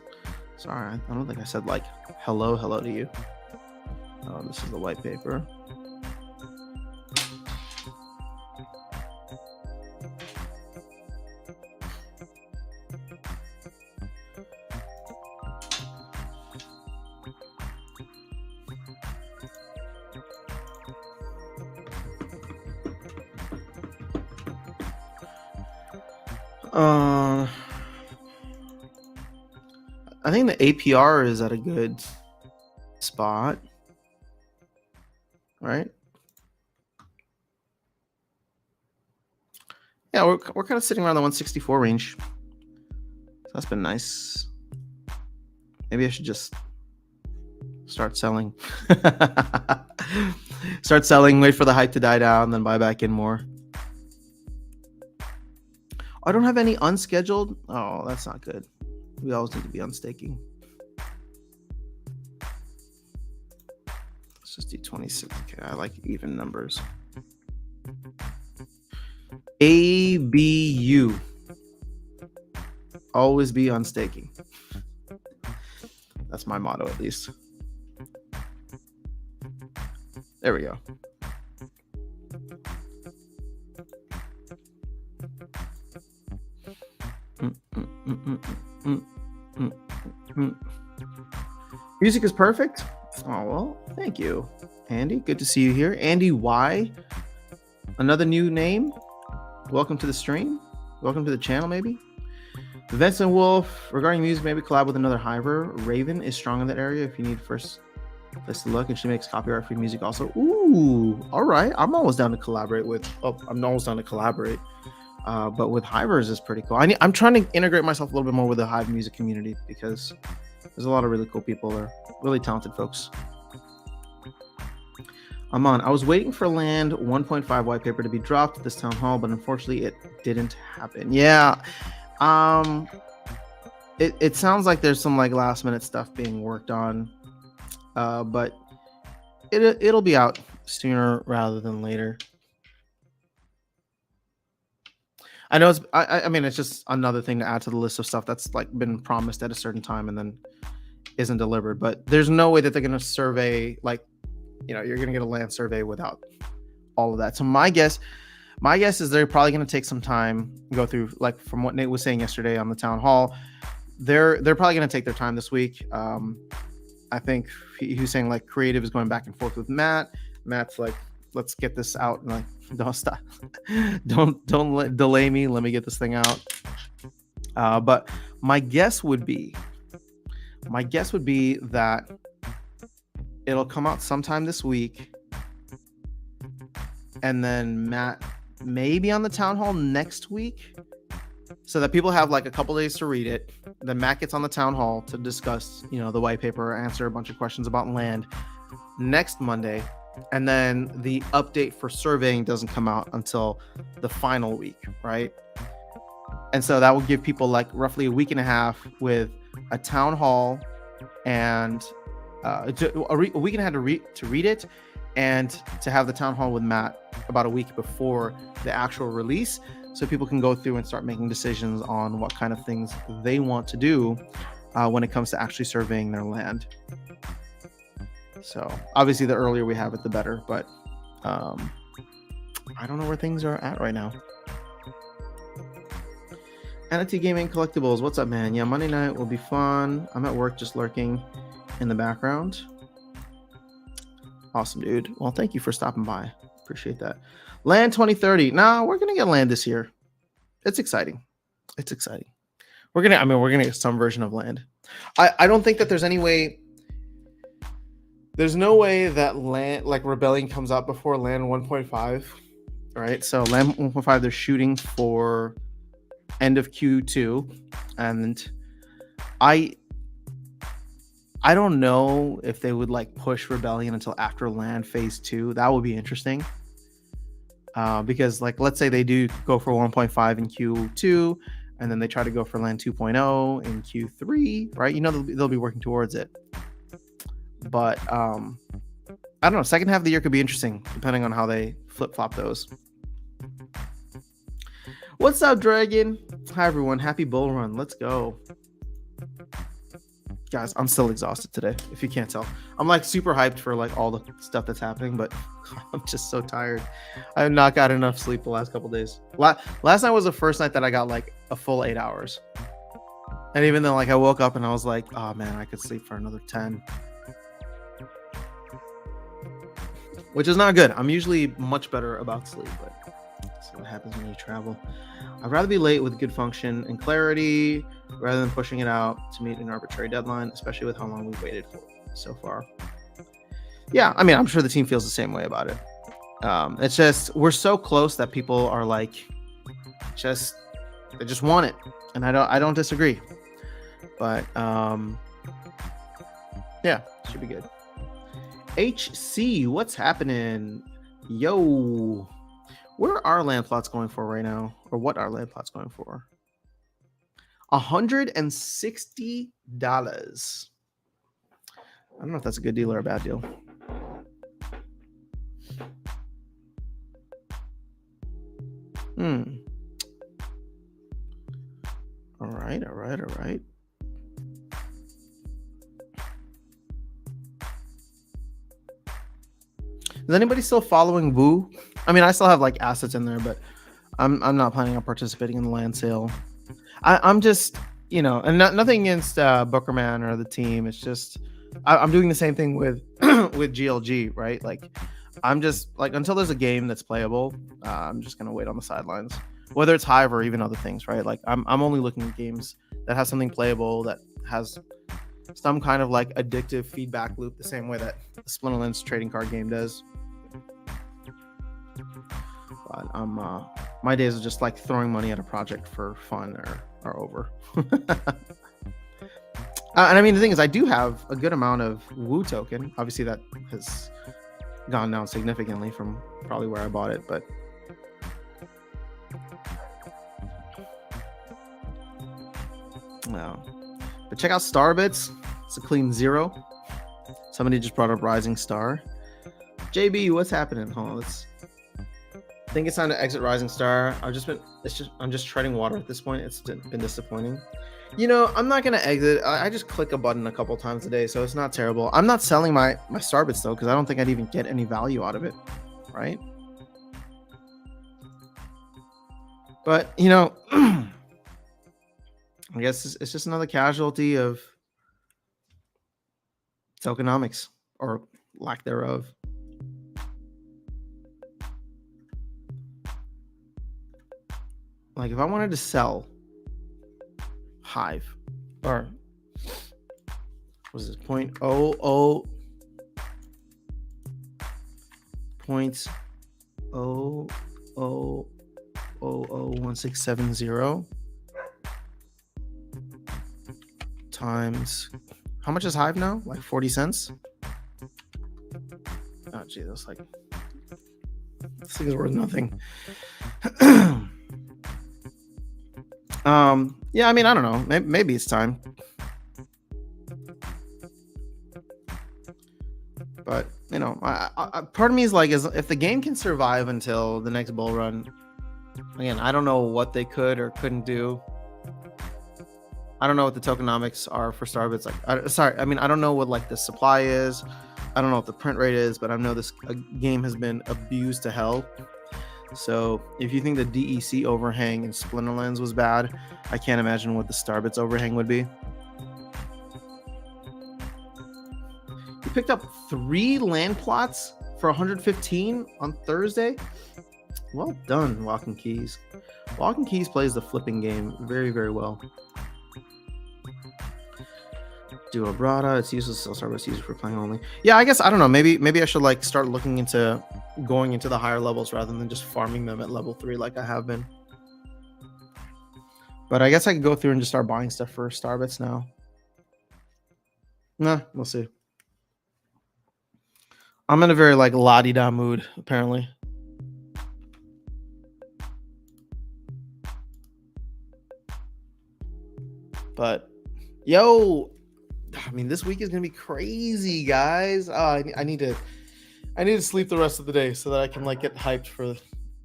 S1: Sorry, I don't think I said like hello to you. This is the white paper. I think the APR is at a good spot, right? Yeah, we're kind of sitting around the 164 range. So that's been nice. Maybe I should just start selling. Start selling, wait for the hype to die down, then buy back in more. I don't have any unscheduled. Oh, that's not good. We always need to be on staking. Let's just do 26. Okay, I like even numbers. ABU. Always be on staking. That's my motto, at least. There we go. Music is perfect. Oh, well, thank you, Andy. Good to see you here. Andy Y. Another new name. Welcome to the stream. Welcome to the channel, maybe. Vincent Wolf, regarding music, maybe collab with another Hiver. Raven is strong in that area if you need first place to look, and she makes copyright free music also. Ooh, all right. I'm always down to collaborate with, but with Hivers is pretty cool. I'm trying to integrate myself a little bit more with the Hive music community because there's a lot of really cool people there, really talented folks. Amon, I was waiting for land 1.5 white paper to be dropped at this town hall, but unfortunately it didn't happen. Yeah. It sounds like there's some like last minute stuff being worked on, but it'll be out sooner rather than later. I know it's just another thing to add to the list of stuff that's like been promised at a certain time and then isn't delivered. But there's no way that they're going to survey, like, you're going to get a land survey without all of that. So my guess is they're probably going to take some time, go through, like from what Nate was saying yesterday on the town hall. They're probably going to take their time this week. I think he was saying like creative is going back and forth with Matt. Matt's like, let's get this out, and like, don't stop, don't delay me. Let me get this thing out. But my guess would be that it'll come out sometime this week, and then Matt maybe on the town hall next week, so that people have like a couple days to read it. Then Matt gets on the town hall to discuss, the white paper, answer a bunch of questions about land next Monday. And then the update for surveying doesn't come out until the final week, right? And so that will give people like roughly a week and a half with a town hall and a week and a half to read it, and to have the town hall with Matt about a week before the actual release, so people can go through and start making decisions on what kind of things they want to do when it comes to actually surveying their land. So obviously the earlier we have it, the better, but I don't know where things are at right now. NFT Gaming Collectibles, what's up, man? Yeah, Monday night will be fun. I'm at work just lurking in the background. Awesome, dude. Well, thank you for stopping by. Appreciate that. Land 2030. Nah, we're gonna get land this year. It's exciting. It's exciting. We're gonna get some version of land. I don't think that there's any way. There's no way that land like Rebellion comes out before land 1.5. Right? So land 1.5, they're shooting for end of Q2, and I don't know if they would like push Rebellion until after land phase 2. That would be interesting. Because like let's say they do go for 1.5 in Q2 and then they try to go for land 2.0 in Q3, right? You know, they'll be working towards it. But I don't know, second half of the year could be interesting depending on how they flip-flop those. What's up, Dragon? Hi everyone, happy bull run. Let's go. Guys, I'm still exhausted today, if you can't tell. I'm like super hyped for like all the stuff that's happening, but I'm just so tired. I have not got enough sleep the last couple days. Last night was the first night that I got like a full 8 hours. And even then, like I woke up and I was like, oh man, I could sleep for another 10. Which is not good. I'm usually much better about sleep, but that's what happens when you travel. I'd rather be late with good function and clarity rather than pushing it out to meet an arbitrary deadline, especially with how long we've waited for so far. Yeah, I mean, I'm sure the team feels the same way about it. It's just we're so close that people are like, they just want it, and I don't disagree. But yeah, should be good. HC, what's happening? Yo, where are land plots going for right now, or what are land plots going for? $160. I don't know if that's a good deal or a bad deal. All right. Is anybody still following Woo? I mean, I still have like assets in there, but I'm not planning on participating in the land sale. I'm just, you know, and nothing against Bookerman or the team. It's just I'm doing the same thing with with GLG, right? Like I'm just like until there's a game that's playable, I'm just gonna wait on the sidelines. Whether it's Hive or even other things, right? Like I'm only looking at games that has something playable, that has some kind of like addictive feedback loop, the same way that the Splinterlands trading card game does. But my days of just like throwing money at a project for fun are over. And I mean, the thing is, I do have a good amount of Woo token. Obviously, that has gone down significantly from probably where I bought it, but no. But check out Starbits. It's a clean 0. Somebody just brought up Rising Star. JB, what's happening? Hold on, I think it's time to exit Rising Star. I'm just treading water at this point. It's been disappointing. You know, I'm not gonna exit. I just click a button a couple times a day, so it's not terrible. I'm not selling my Starbits though, because I don't think I'd even get any value out of it, right? But you know, I guess it's just another casualty of tokenomics or lack thereof. Like if I wanted to sell Hive, or was this 0.00001670 times, how much is Hive now? Like 40 cents? Oh gee, that's like, this thing is worth nothing. Yeah, I mean, I don't know. Maybe it's time. But, you know, part of me is like, if the game can survive until the next bull run, again, I don't know what they could or couldn't do. I don't know what the tokenomics are for Starbits. Like, I don't know what like the supply is. I don't know what the print rate is, but I know this game has been abused to hell. So if you think the DEC overhang in Splinterlands was bad, I can't imagine what the Starbits overhang would be. You picked up 3 land plots for 115 on Thursday. Well done, Walking Keys. Walking Keys plays the flipping game very, very well. Duo Brada, it's useless. Sell Starbits used for playing only. Yeah, I guess I don't know. Maybe I should like start looking into going into the higher levels rather than just farming them at level 3 like I have been. But I guess I could go through and just start buying stuff for Starbits now. Nah, we'll see. I'm in a very like la-di-da mood, apparently. But yo, I mean, this week is gonna be crazy, guys. I need to sleep the rest of the day so that I can like get hyped for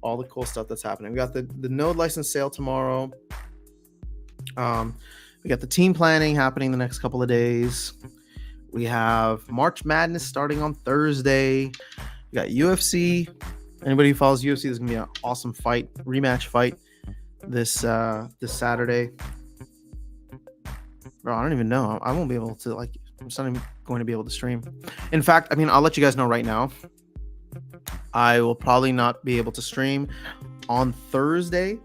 S1: all the cool stuff that's happening. We got the node license sale tomorrow. We got the team planning happening the next couple of days. We have March Madness starting on Thursday. We got UFC. Anybody who follows UFC, there's gonna be an awesome fight, rematch fight this Saturday. Bro, I don't even know. I won't be able to like. I'm not even going to be able to stream. In fact, I mean, I'll let you guys know right now. I will probably not be able to stream on Thursday.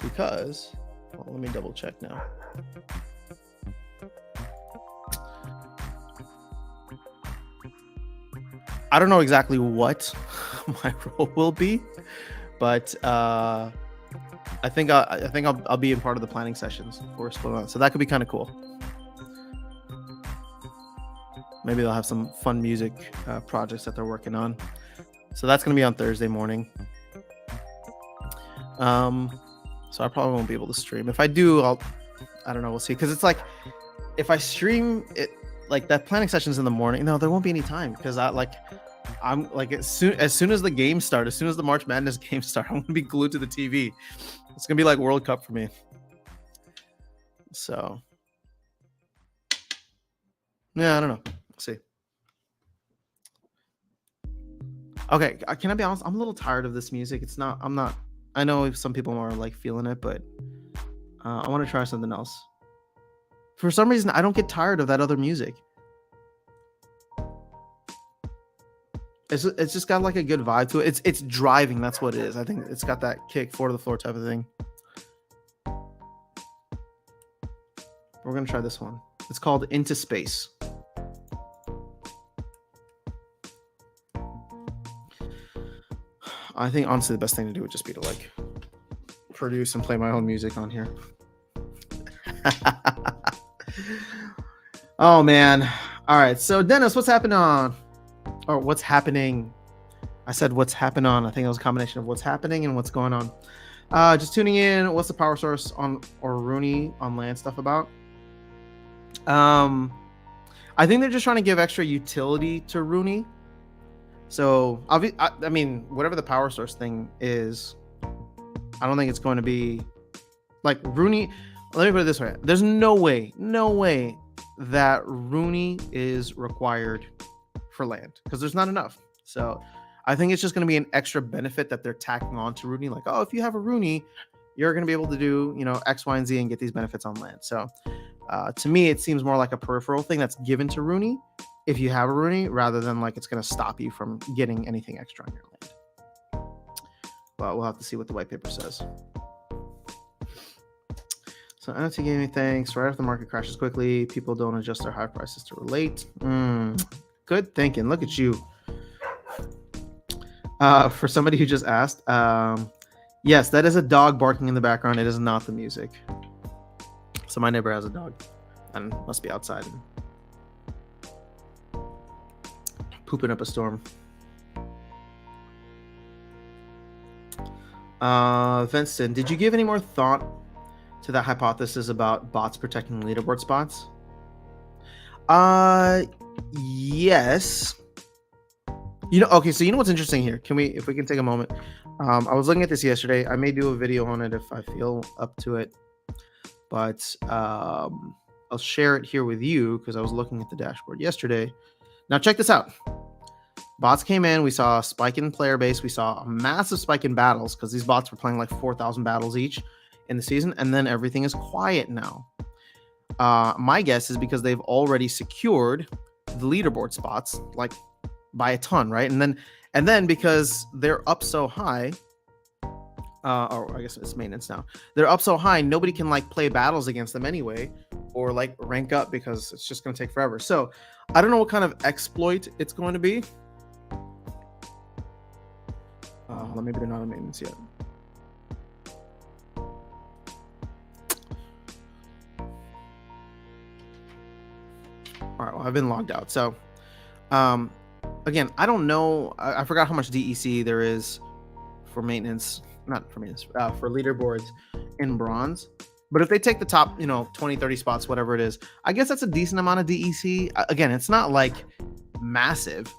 S1: Because, well, let me double check now. I don't know exactly what my role will be, but I think I'll be in part of the planning sessions for Splinterlands, so that could be kind of cool. Maybe they'll have some fun music projects that they're working on. So that's gonna be on Thursday morning. So I probably won't be able to stream. If I do, I don't know. We'll see. Because it's like, if I stream it, like that planning session's in the morning. No, there won't be any time because I'm like as soon as the game start, as soon as the March Madness games start, I'm gonna be glued to the TV. It's gonna be like World Cup for me. So yeah, I don't know. We'll see. Okay, can I be honest? I'm a little tired of this music. I'm not. I know some people are like feeling it, but I want to try something else. For some reason, I don't get tired of that other music. It's just got like a good vibe to it. It's driving. That's what it is. I think it's got that kick, 4 to the floor type of thing. We're gonna try this one. It's called Into Space. I think honestly the best thing to do would just be to like produce and play my own music on here. Oh man. All right. So Dennis, what's happening on? Or what's happening? I said what's happening on. I think it was a combination of what's happening and what's going on. Just tuning in. What's the power source on or Rooney on land stuff about? I think they're just trying to give extra utility to Rooney. So I mean, whatever the power source thing is, I don't think it's going to be like Rooney. Let me put it this way: there's no way that Rooney is required for land because there's not enough. So I think it's just going to be an extra benefit that they're tacking on to Rooney. Like, oh, if you have a Rooney, you're going to be able to do, X, Y, and Z and get these benefits on land. So to me, it seems more like a peripheral thing that's given to Rooney if you have a Rooney, rather than like it's going to stop you from getting anything extra on your land. But we'll have to see what the white paper says. So NFT gaming, thanks. Right after the market crashes quickly, people don't adjust their high prices to relate. Good thinking. Look at you. For somebody who just asked, yes, that is a dog barking in the background. It is not the music. So my neighbor has a dog and must be outside and pooping up a storm. Vincent, did you give any more thought to that hypothesis about bots protecting leaderboard spots? Yes. Okay, so what's interesting here? If we can take a moment. I was looking at this yesterday. I may do a video on it if I feel up to it. But I'll share it here with you because I was looking at the dashboard yesterday. Now check this out. Bots came in. We saw a spike in player base. We saw a massive spike in battles because these bots were playing like 4,000 battles each in the season, and then everything is quiet now. My guess is because they've already secured the leaderboard spots like by a ton, right? And then because they're up so high, or I guess it's maintenance now. They're up so high, nobody can like play battles against them anyway, or like rank up because it's just going to take forever. So I don't know what kind of exploit it's going to be. Maybe they're not on maintenance yet. All right, well, I've been logged out. So, again, I don't know. I forgot how much DEC there is for maintenance, not for maintenance, for leaderboards in bronze. But if they take the top, 20, 30 spots, whatever it is, I guess that's a decent amount of DEC. Again, it's not like massive.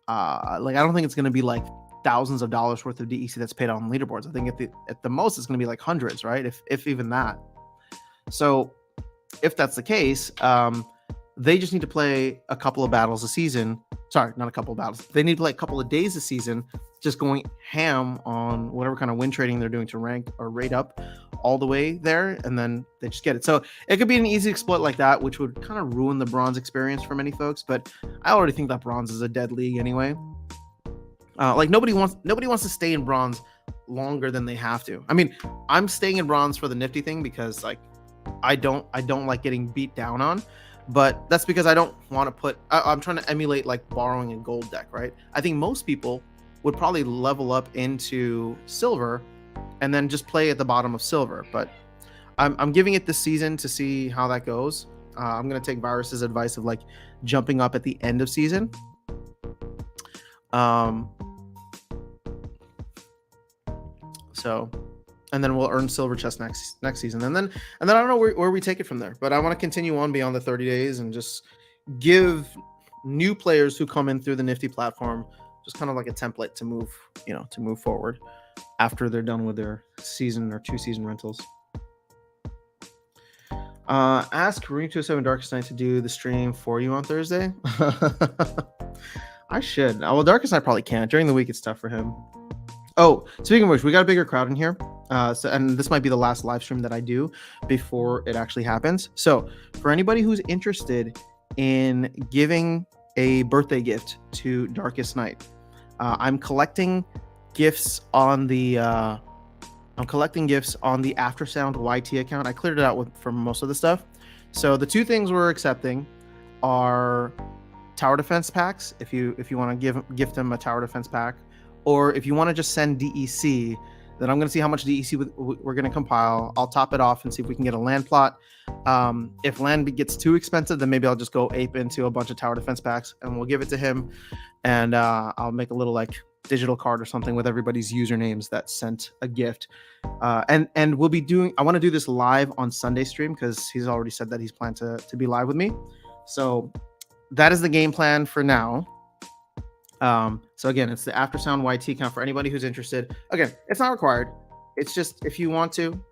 S1: Like, I don't think it's going to be like thousands of dollars worth of DEC that's paid on leaderboards. I think at the most, it's going to be like hundreds, right? If even that. So if that's the case, they just need to play a couple of battles a season. Sorry, not a couple of battles. They need to play a couple of days a season, just going ham on whatever kind of win trading they're doing to rank or rate up all the way there, and then they just get it. So it could be an easy exploit like that, which would kind of ruin the bronze experience for many folks. But I already think that bronze is a dead league anyway. Like nobody wants to stay in bronze longer than they have to. I mean, I'm staying in bronze for the nifty thing because like I don't like getting beat down on. But that's because I don't want to put. I'm trying to emulate like borrowing a gold deck, right? I think most people would probably level up into silver and then just play at the bottom of silver. But I'm giving it this season to see how that goes. I'm gonna take Virus's advice of like jumping up at the end of season. So, and then we'll earn silver chest next season, and then I don't know where we take it from there. But I want to continue on beyond the 30 days and just give new players who come in through the Nifty platform just kind of like a template to move forward after they're done with their season or 2 season rentals. Ask Rune27 Darkest Night to do the stream for you on Thursday. I should. Well, Darkest Night probably can't. During the week, it's tough for him. Oh, speaking of which, we got a bigger crowd in here. And this might be the last live stream that I do before it actually happens. So for anybody who's interested in giving a birthday gift to Darkest Night, I'm collecting gifts on the Aftersound YT account. I cleared it out for most of the stuff. So the 2 things we're accepting are tower defense packs. If you want to gift them a tower defense pack, or if you want to just send DEC, then I'm going to see how much DEC we're going to compile. I'll top it off and see if we can get a land plot. If land gets too expensive, then maybe I'll just go ape into a bunch of tower defense packs and we'll give it to him. And I'll make a little like digital card or something with everybody's usernames that sent a gift. And we'll be doing, I want to do this live on Sunday stream because he's already said that he's planned to be live with me. So that is the game plan for now. So again, it's the Aftersound YT account for anybody who's interested. Again, it's not required. It's just if you want to,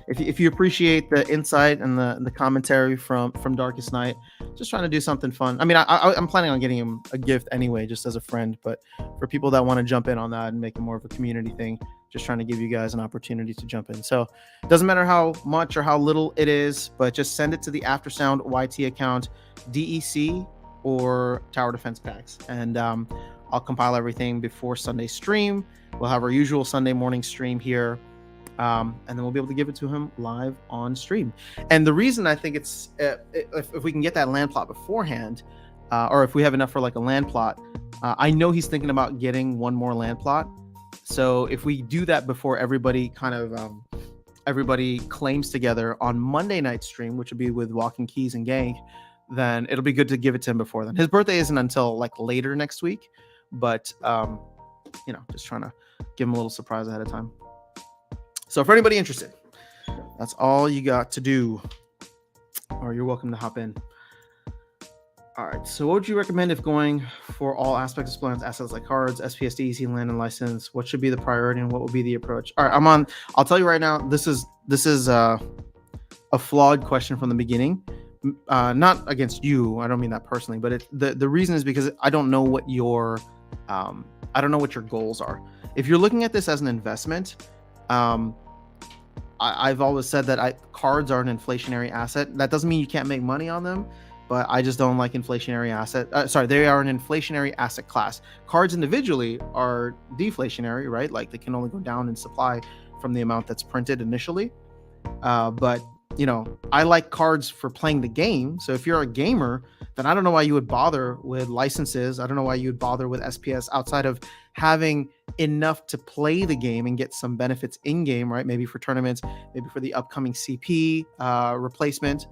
S1: if you appreciate the insight and the commentary from Darkest Night, just trying to do something fun. I mean, I'm planning on getting him a gift anyway, just as a friend. But for people that want to jump in on that and make it more of a community thing, just trying to give you guys an opportunity to jump in. So it doesn't matter how much or how little it is, but just send it to the Aftersound YT account, DEC or tower defense packs, and I'll compile everything before Sunday stream. We'll have our usual Sunday morning stream here, and then we'll be able to give it to him live on stream. And the reason I think it's if we can get that land plot beforehand, or if we have enough for like a land plot, I know he's thinking about getting one more land plot. So if we do that before everybody everybody claims together on Monday night stream, which would be with Walking Keys and Gang, then it'll be good to give it to him before then. His birthday isn't until like later next week, but just trying to give him a little surprise ahead of time. So for anybody interested, that's all you got to do, or you're welcome to hop in. All right, so what would you recommend if going for all aspects of Splendid's assets like cards, SPS, DEC, land, and license? What should be the priority and what would be the approach? All right, I'll tell you right now, this is a flawed question from the beginning, not against you. I don't mean that personally, but the reason is because I don't know what your I don't know what your goals are. If you're looking at this as an investment, um, I've always said that cards are an inflationary asset. That doesn't mean you can't make money on them, but I just don't like inflationary asset. Sorry, they are an inflationary asset class. Cards individually are deflationary, right? Like they can only go down in supply from the amount that's printed initially. But I like cards for playing the game. So if you're a gamer, then I don't know why you would bother with licenses. I don't know why you would bother with SPS outside of having enough to play the game and get some benefits in game, right? Maybe for tournaments, maybe for the upcoming CP replacement.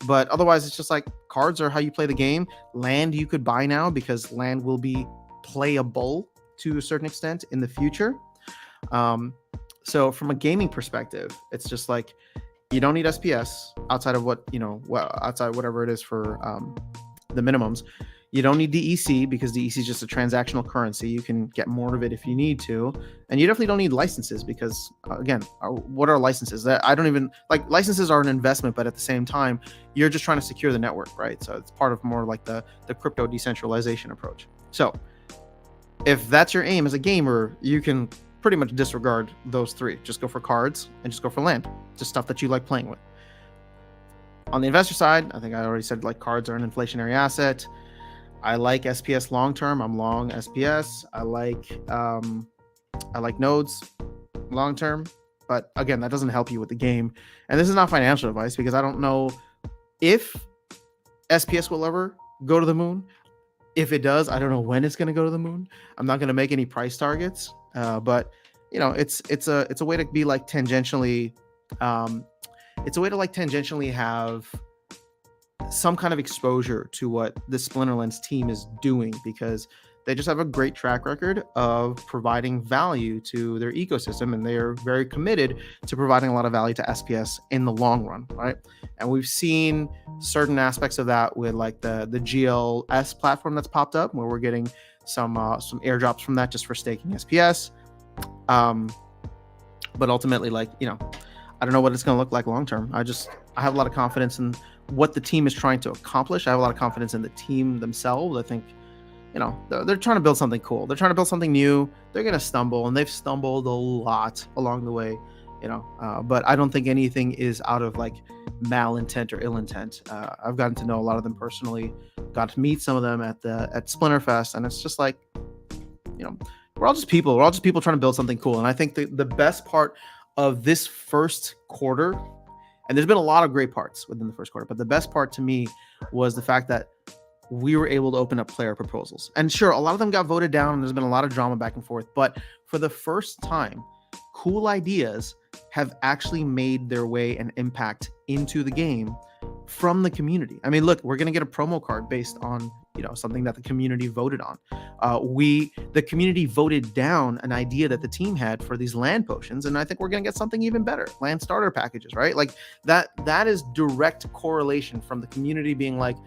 S1: But otherwise, it's just like cards are how you play the game. Land you could buy now because land will be playable to a certain extent in the future. So from a gaming perspective, it's just like you don't need SPS outside of outside whatever it is for the minimums. You don't need DEC because DEC is just a transactional currency. You can get more of it if you need to. And you definitely don't need licenses because, again, what are licenses? I don't even like licenses are an investment, but at the same time, you're just trying to secure the network, right? So it's part of more like the crypto decentralization approach. So if that's your aim as a gamer, you can pretty much disregard those three. Just go for cards and just go for land. Just stuff that you like playing with. On the investor side, I think I already said like cards are an inflationary asset. I like SPS long term. I'm long SPS. I like nodes long term. But again, that doesn't help you with the game. And this is not financial advice because I don't know if SPS will ever go to the moon. If it does, I don't know when it's going to go to the moon. I'm not going to make any price targets. But it's a way to be like tangentially. It's a way to like tangentially have some kind of exposure to what the Splinterlands team is doing because they just have a great track record of providing value to their ecosystem, and they are very committed to providing a lot of value to SPS in the long run, right? And we've seen certain aspects of that with like the GLS platform that's popped up, where we're getting some airdrops from that just for staking SPS. But ultimately, like, I don't know what it's going to look like long term. I have a lot of confidence in what the team is trying to accomplish. I have a lot of confidence in the team themselves. I think, they're trying to build something cool. They're trying to build something new. They're going to stumble, and they've stumbled a lot along the way, but I don't think anything is out of like malintent or ill intent. I've gotten to know a lot of them personally, got to meet some of them at Splinterfest, and it's just like, we're all just people. We're all just people trying to build something cool. And I think the best part of this first quarter, and there's been a lot of great parts within the first quarter, but the best part to me was the fact that we were able to open up player proposals. And sure, a lot of them got voted down, and there's been a lot of drama back and forth. But for the first time, cool ideas have actually made their way and impact into the game from the community. I mean, look, we're going to get a promo card based on something that the community voted on. The community voted down an idea that the team had for these land potions, and I think we're going to get something even better. Land starter packages, right? Like that is direct correlation from the community being like,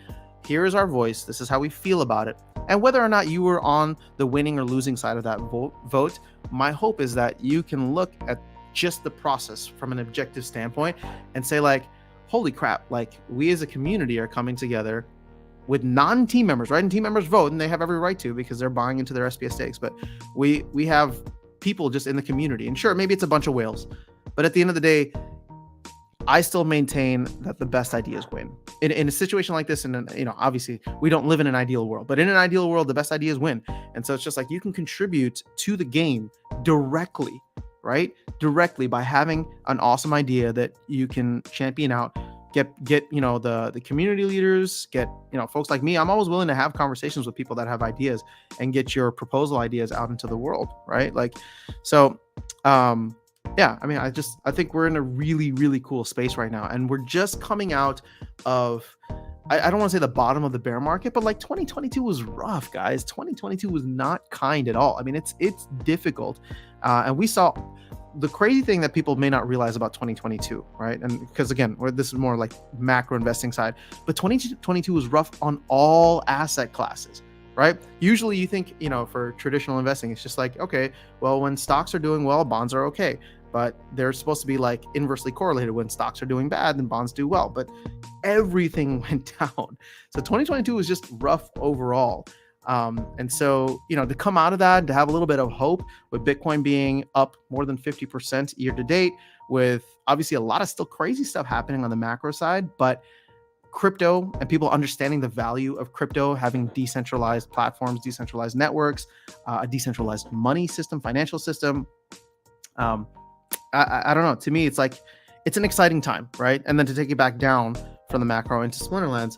S1: here is our voice. This is how we feel about it. And whether or not you were on the winning or losing side of that vote, my hope is that you can look at just the process from an objective standpoint and say like, holy crap, like we as a community are coming together with non-team members, right? And team members vote, and they have every right to because they're buying into their SPS stakes. But we have people just in the community, and sure, maybe it's a bunch of whales, but at the end of the day, I still maintain that the best ideas win. In a situation like this, and obviously we don't live in an ideal world, but in an ideal world, the best ideas win. And so it's just like you can contribute to the game directly, right? Directly by having an awesome idea that you can champion out. Get the community leaders, get folks like me. I'm always willing to have conversations with people that have ideas and get your proposal ideas out into the world, right? Like, so yeah, I mean, I think we're in a really, really cool space right now, and we're just coming out of, I don't want to say the bottom of the bear market, but like 2022 was rough, guys. 2022 was not kind at all. I mean, it's difficult, and we saw the crazy thing that people may not realize about 2022, right? And because again, this is more like macro investing side, but 2022 was rough on all asset classes. Right? Usually you think, for traditional investing, it's just like, okay, well, when stocks are doing well, bonds are okay. but they're supposed to be like inversely correlated. When stocks are doing bad, then bonds do well. But everything went down. So 2022 was just rough overall. And so, to come out of that, to have a little bit of hope with Bitcoin being up more than 50% year to date, with obviously a lot of still crazy stuff happening on the macro side, but crypto and people understanding the value of crypto, having decentralized platforms, decentralized networks, a decentralized money system, financial system. I don't know. To me, it's like, it's an exciting time, right? And then to take it back down from the macro into Splinterlands,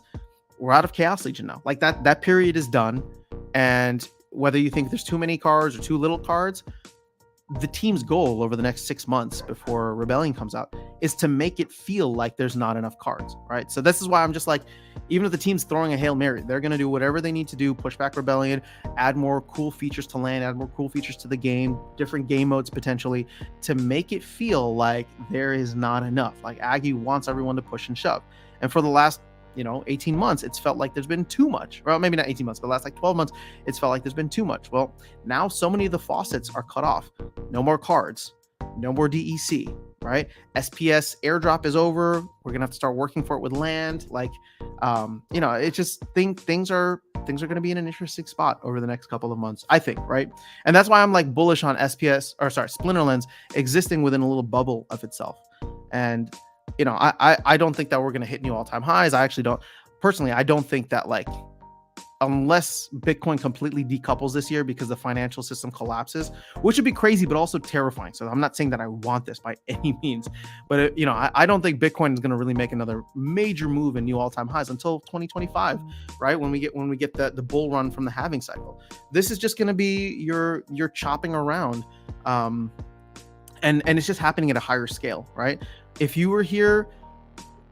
S1: we're out of Chaos Legion now. Like that period is done. And whether you think there's too many cards or too little cards, the team's goal over the next 6 months before Rebellion comes out is to make it feel like there's not enough cards, right? So this is why I'm just like, even if the team's throwing a Hail Mary, they're going to do whatever they need to do, push back Rebellion, add more cool features to land, add more cool features to the game, different game modes potentially, to make it feel like there is not enough. Like Aggie wants everyone to push and shove. And for the last 18 months, it's felt like there's been too much. Well, maybe not 18 months, but the last like 12 months, it's felt like there's been too much. Well, now so many of the faucets are cut off. No more cards, no more DEC, right? SPS airdrop is over. We're gonna have to start working for it with land. Like, it just things are going to be in an interesting spot over the next couple of months, I think, right? And that's why I'm like bullish on Splinterlands existing within a little bubble of itself. And I don't think that we're going to hit new all-time highs. I actually don't. Personally, I don't think that, like, unless Bitcoin completely decouples this year because the financial system collapses, which would be crazy, but also terrifying. So I'm not saying that I want this by any means, but I don't think Bitcoin is going to really make another major move in new all-time highs until 2025, right? When we get the bull run from the halving cycle. This is just going to be your chopping around, and it's just happening at a higher scale, right? If you were here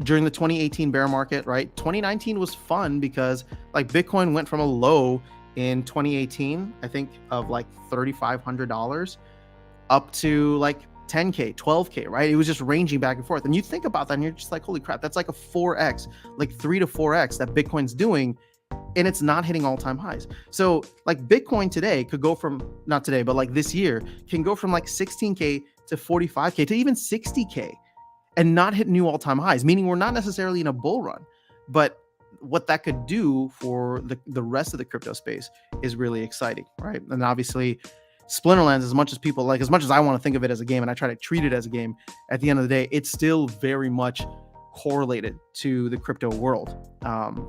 S1: during the 2018 bear market, right? 2019 was fun because like Bitcoin went from a low in 2018, I think of like $3,500 up to like 10K, 12K, right? It was just ranging back and forth. And you think about that and you're just like, holy crap, that's like a 4X, like 3 to 4X that Bitcoin's doing, and it's not hitting all-time highs. So like Bitcoin today could go from, not today, but like this year can go from like 16K to 45K to even 60K. And not hit new all-time highs, meaning we're not necessarily in a bull run. But what that could do for the rest of the crypto space is really exciting, right? And obviously, Splinterlands, as much as I want to think of it as a game, and I try to treat it as a game, at the end of the day, it's still very much correlated to the crypto world.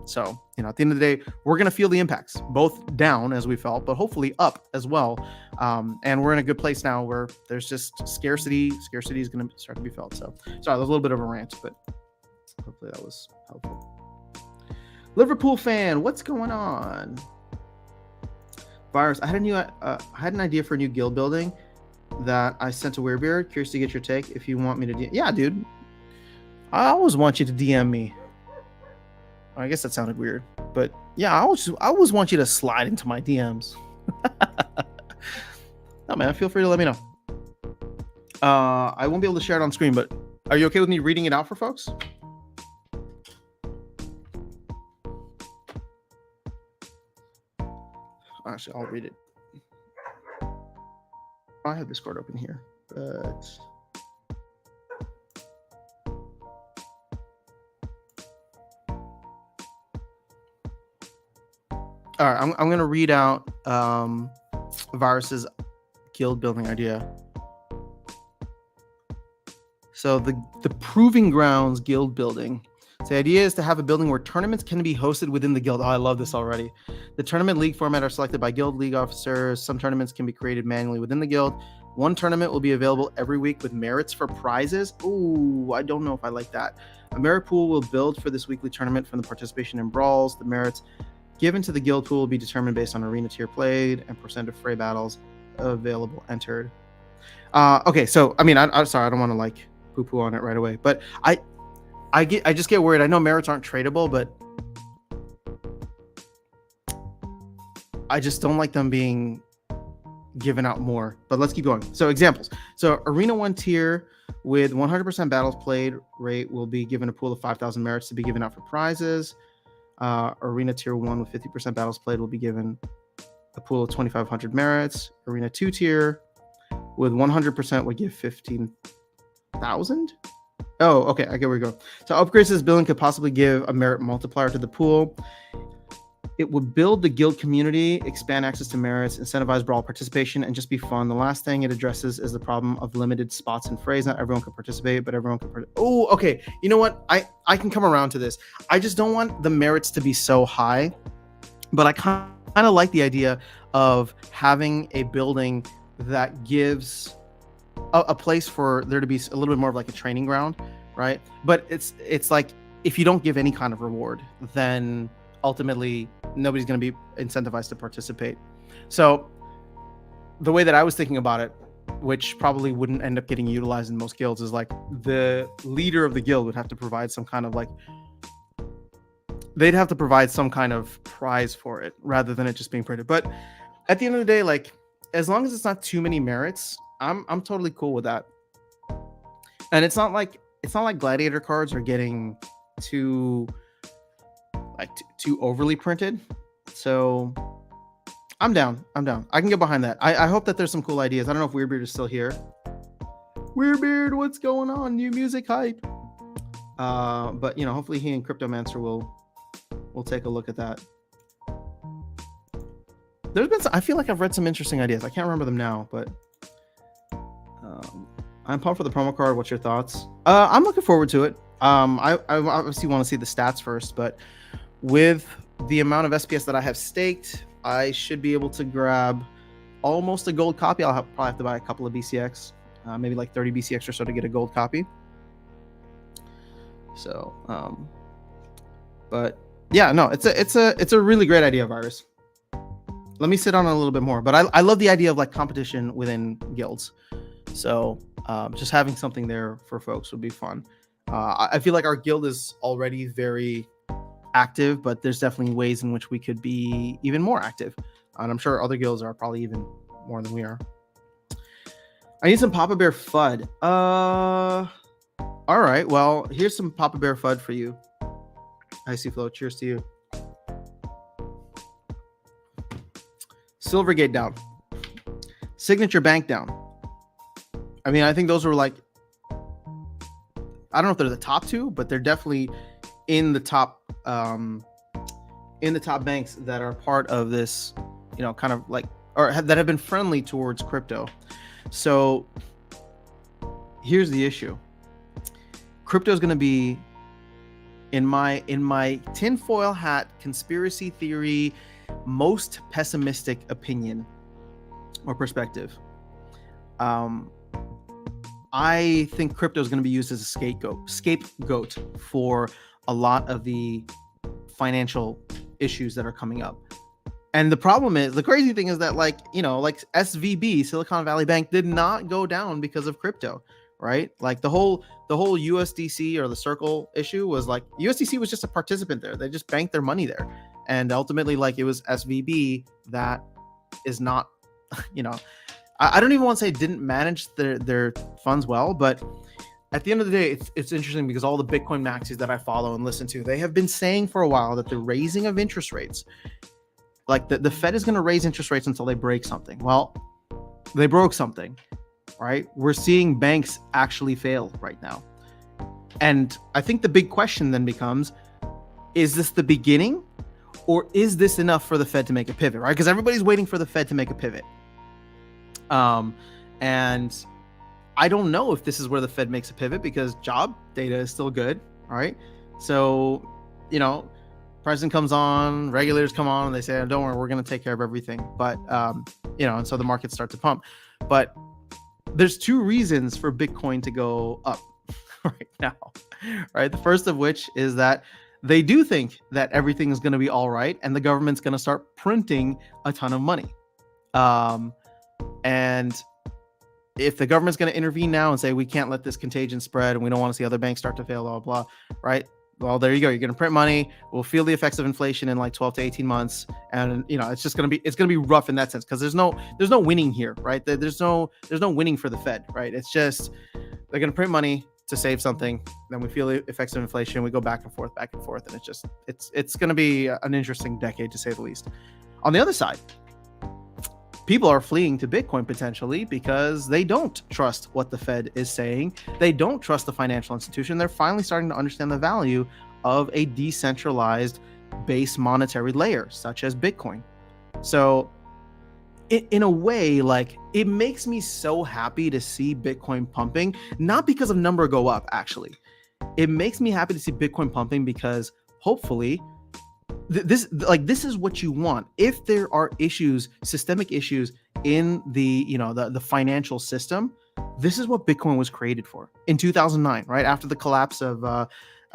S1: So, at the end of the day, we're going to feel the impacts, both down as we felt, but hopefully up as well. And we're in a good place now where there's just scarcity. Scarcity is going to start to be felt. So, sorry, that was a little bit of a rant, but hopefully that was helpful. Liverpool fan, what's going on? Virus, I had an idea for a new guild building that I sent to Weirbeard. Curious to get your take. If you want me to, yeah, dude. I always want you to DM me. I guess that sounded weird, but yeah, I always want you to slide into my DMs. No, man, feel free to let me know. I won't be able to share it on screen, but are you okay with me reading it out for folks? Actually, I'll read it. I have Discord open here, but all right, I'm going to read out Virus's guild building idea. So the Proving Grounds guild building. So the idea is to have a building where tournaments can be hosted within the guild. Oh, I love this already. The tournament league format are selected by guild league officers. Some tournaments can be created manually within the guild. One tournament will be available every week with merits for prizes. Ooh, I don't know if I like that. A merit pool will build for this weekly tournament from the participation in brawls. The merits given to the guild pool will be determined based on arena tier played and percent of fray battles available entered. Okay, so I mean, I'm sorry, I don't want to like poo-poo on it right away, but I just get worried. I know merits aren't tradable, but I just don't like them being given out more. But let's keep going. So examples. So Arena 1 tier with 100% battles played rate will be given a pool of 5,000 merits to be given out for prizes. Arena tier 1 with 50% battles played will be given a pool of 2,500 merits. Arena 2 tier with 100% would give 15,000. Oh, okay. I get where we go. So upgrades to this building could possibly give a merit multiplier to the pool. It would build the guild community, expand access to merits, incentivize brawl participation, and just be fun. The last thing it addresses is the problem of limited spots and phrase. Not everyone can participate, but everyone can. Oh, okay. You know what? I can come around to this. I just don't want the merits to be so high, but I kind of like the idea of having a building that gives a place for there to be a little bit more of like a training ground, right? But it's like if you don't give any kind of reward, then ultimately nobody's going to be incentivized to participate. So the way that I was thinking about it, which probably wouldn't end up getting utilized in most guilds, is like the leader of the guild would have to provide some kind of like, they'd have to provide some kind of prize for it rather than it just being printed. But at the end of the day, like as long as it's not too many merits, I'm totally cool with that. And it's not like gladiator cards are getting too overly printed. So I'm down. I can get behind that. I hope that there's some cool ideas. I don't know if Weirdbeard is still here. Weirdbeard, what's going on? New music hype. But you know, hopefully he and Cryptomancer will take a look at that. There's been I feel like I've read some interesting ideas. I can't remember them now, but I'm pumped for the promo card. What's your thoughts? I'm looking forward to it. I obviously want to see the stats first, but with the amount of SPS that I have staked, I should be able to grab almost a gold copy. I'll probably have to buy a couple of BCX, maybe like 30 BCX or so to get a gold copy. So, but yeah, no, it's a really great idea, Virus. Let me sit on it a little bit more, but I love the idea of like competition within guilds. So just having something there for folks would be fun. I feel like our guild is already very active, but there's definitely ways in which we could be even more active. And I'm sure other guilds are probably even more than we are. I need some Papa Bear FUD. All right. Well, here's some Papa Bear FUD for you. Icy Flow. Cheers to you. Silvergate down. Signature Bank down. I mean, I think those were like, I don't know if they're the top two, but they're definitely in the top banks that are part of this, you know, kind of like, or that have been friendly towards crypto. So here's the issue. Crypto is going to be in my tinfoil hat conspiracy theory, most pessimistic opinion or perspective. I think crypto is going to be used as a scapegoat for a lot of the financial issues that are coming up. And the problem is, the crazy thing is that, like, you know, like SVB, Silicon Valley Bank, did not go down because of crypto, right? Like the whole USDC or the Circle issue was like, USDC was just a participant there. They just banked their money there. And ultimately, like, it was SVB that is not, you know, I don't even want to say didn't manage their funds well, but at the end of the day, it's interesting because all the Bitcoin maxis that I follow and listen to, they have been saying for a while that the raising of interest rates, like the Fed is going to raise interest rates until they break something. Well, they broke something, right? We're seeing banks actually fail right now. And I think the big question then becomes, is this the beginning, or is this enough for the Fed to make a pivot, right? Because everybody's waiting for the Fed to make a pivot. And I don't know if this is where the Fed makes a pivot because job data is still good. All right. So, you know, president comes on, regulators come on, and they say, oh, don't worry, we're going to take care of everything. But, you know, and so the markets start to pump. But there's two reasons for Bitcoin to go up right now, right? The first of which is that they do think that everything is going to be all right and the government's going to start printing a ton of money. And if the government's going to intervene now and say, we can't let this contagion spread and we don't want to see other banks start to fail, blah, blah, right? Well, there you go. You're going to print money. We'll feel the effects of inflation in like 12 to 18 months. And, you know, it's going to be rough in that sense because there's no winning here, right? There's no winning for the Fed, right? It's just, they're going to print money to save something. Then we feel the effects of inflation. We go back and forth. And it's going to be an interesting decade to say the least. On the other side, people are fleeing to Bitcoin potentially because they don't trust what the Fed is saying. They don't trust the financial institution. They're finally starting to understand the value of a decentralized base monetary layer such as Bitcoin. So in a way, like, it makes me so happy to see Bitcoin pumping, not because of number go up, actually. It makes me happy to see Bitcoin pumping because hopefully this is what you want. If there are issues, systemic issues in the the financial system, this is what Bitcoin was created for in 2009, right after the collapse of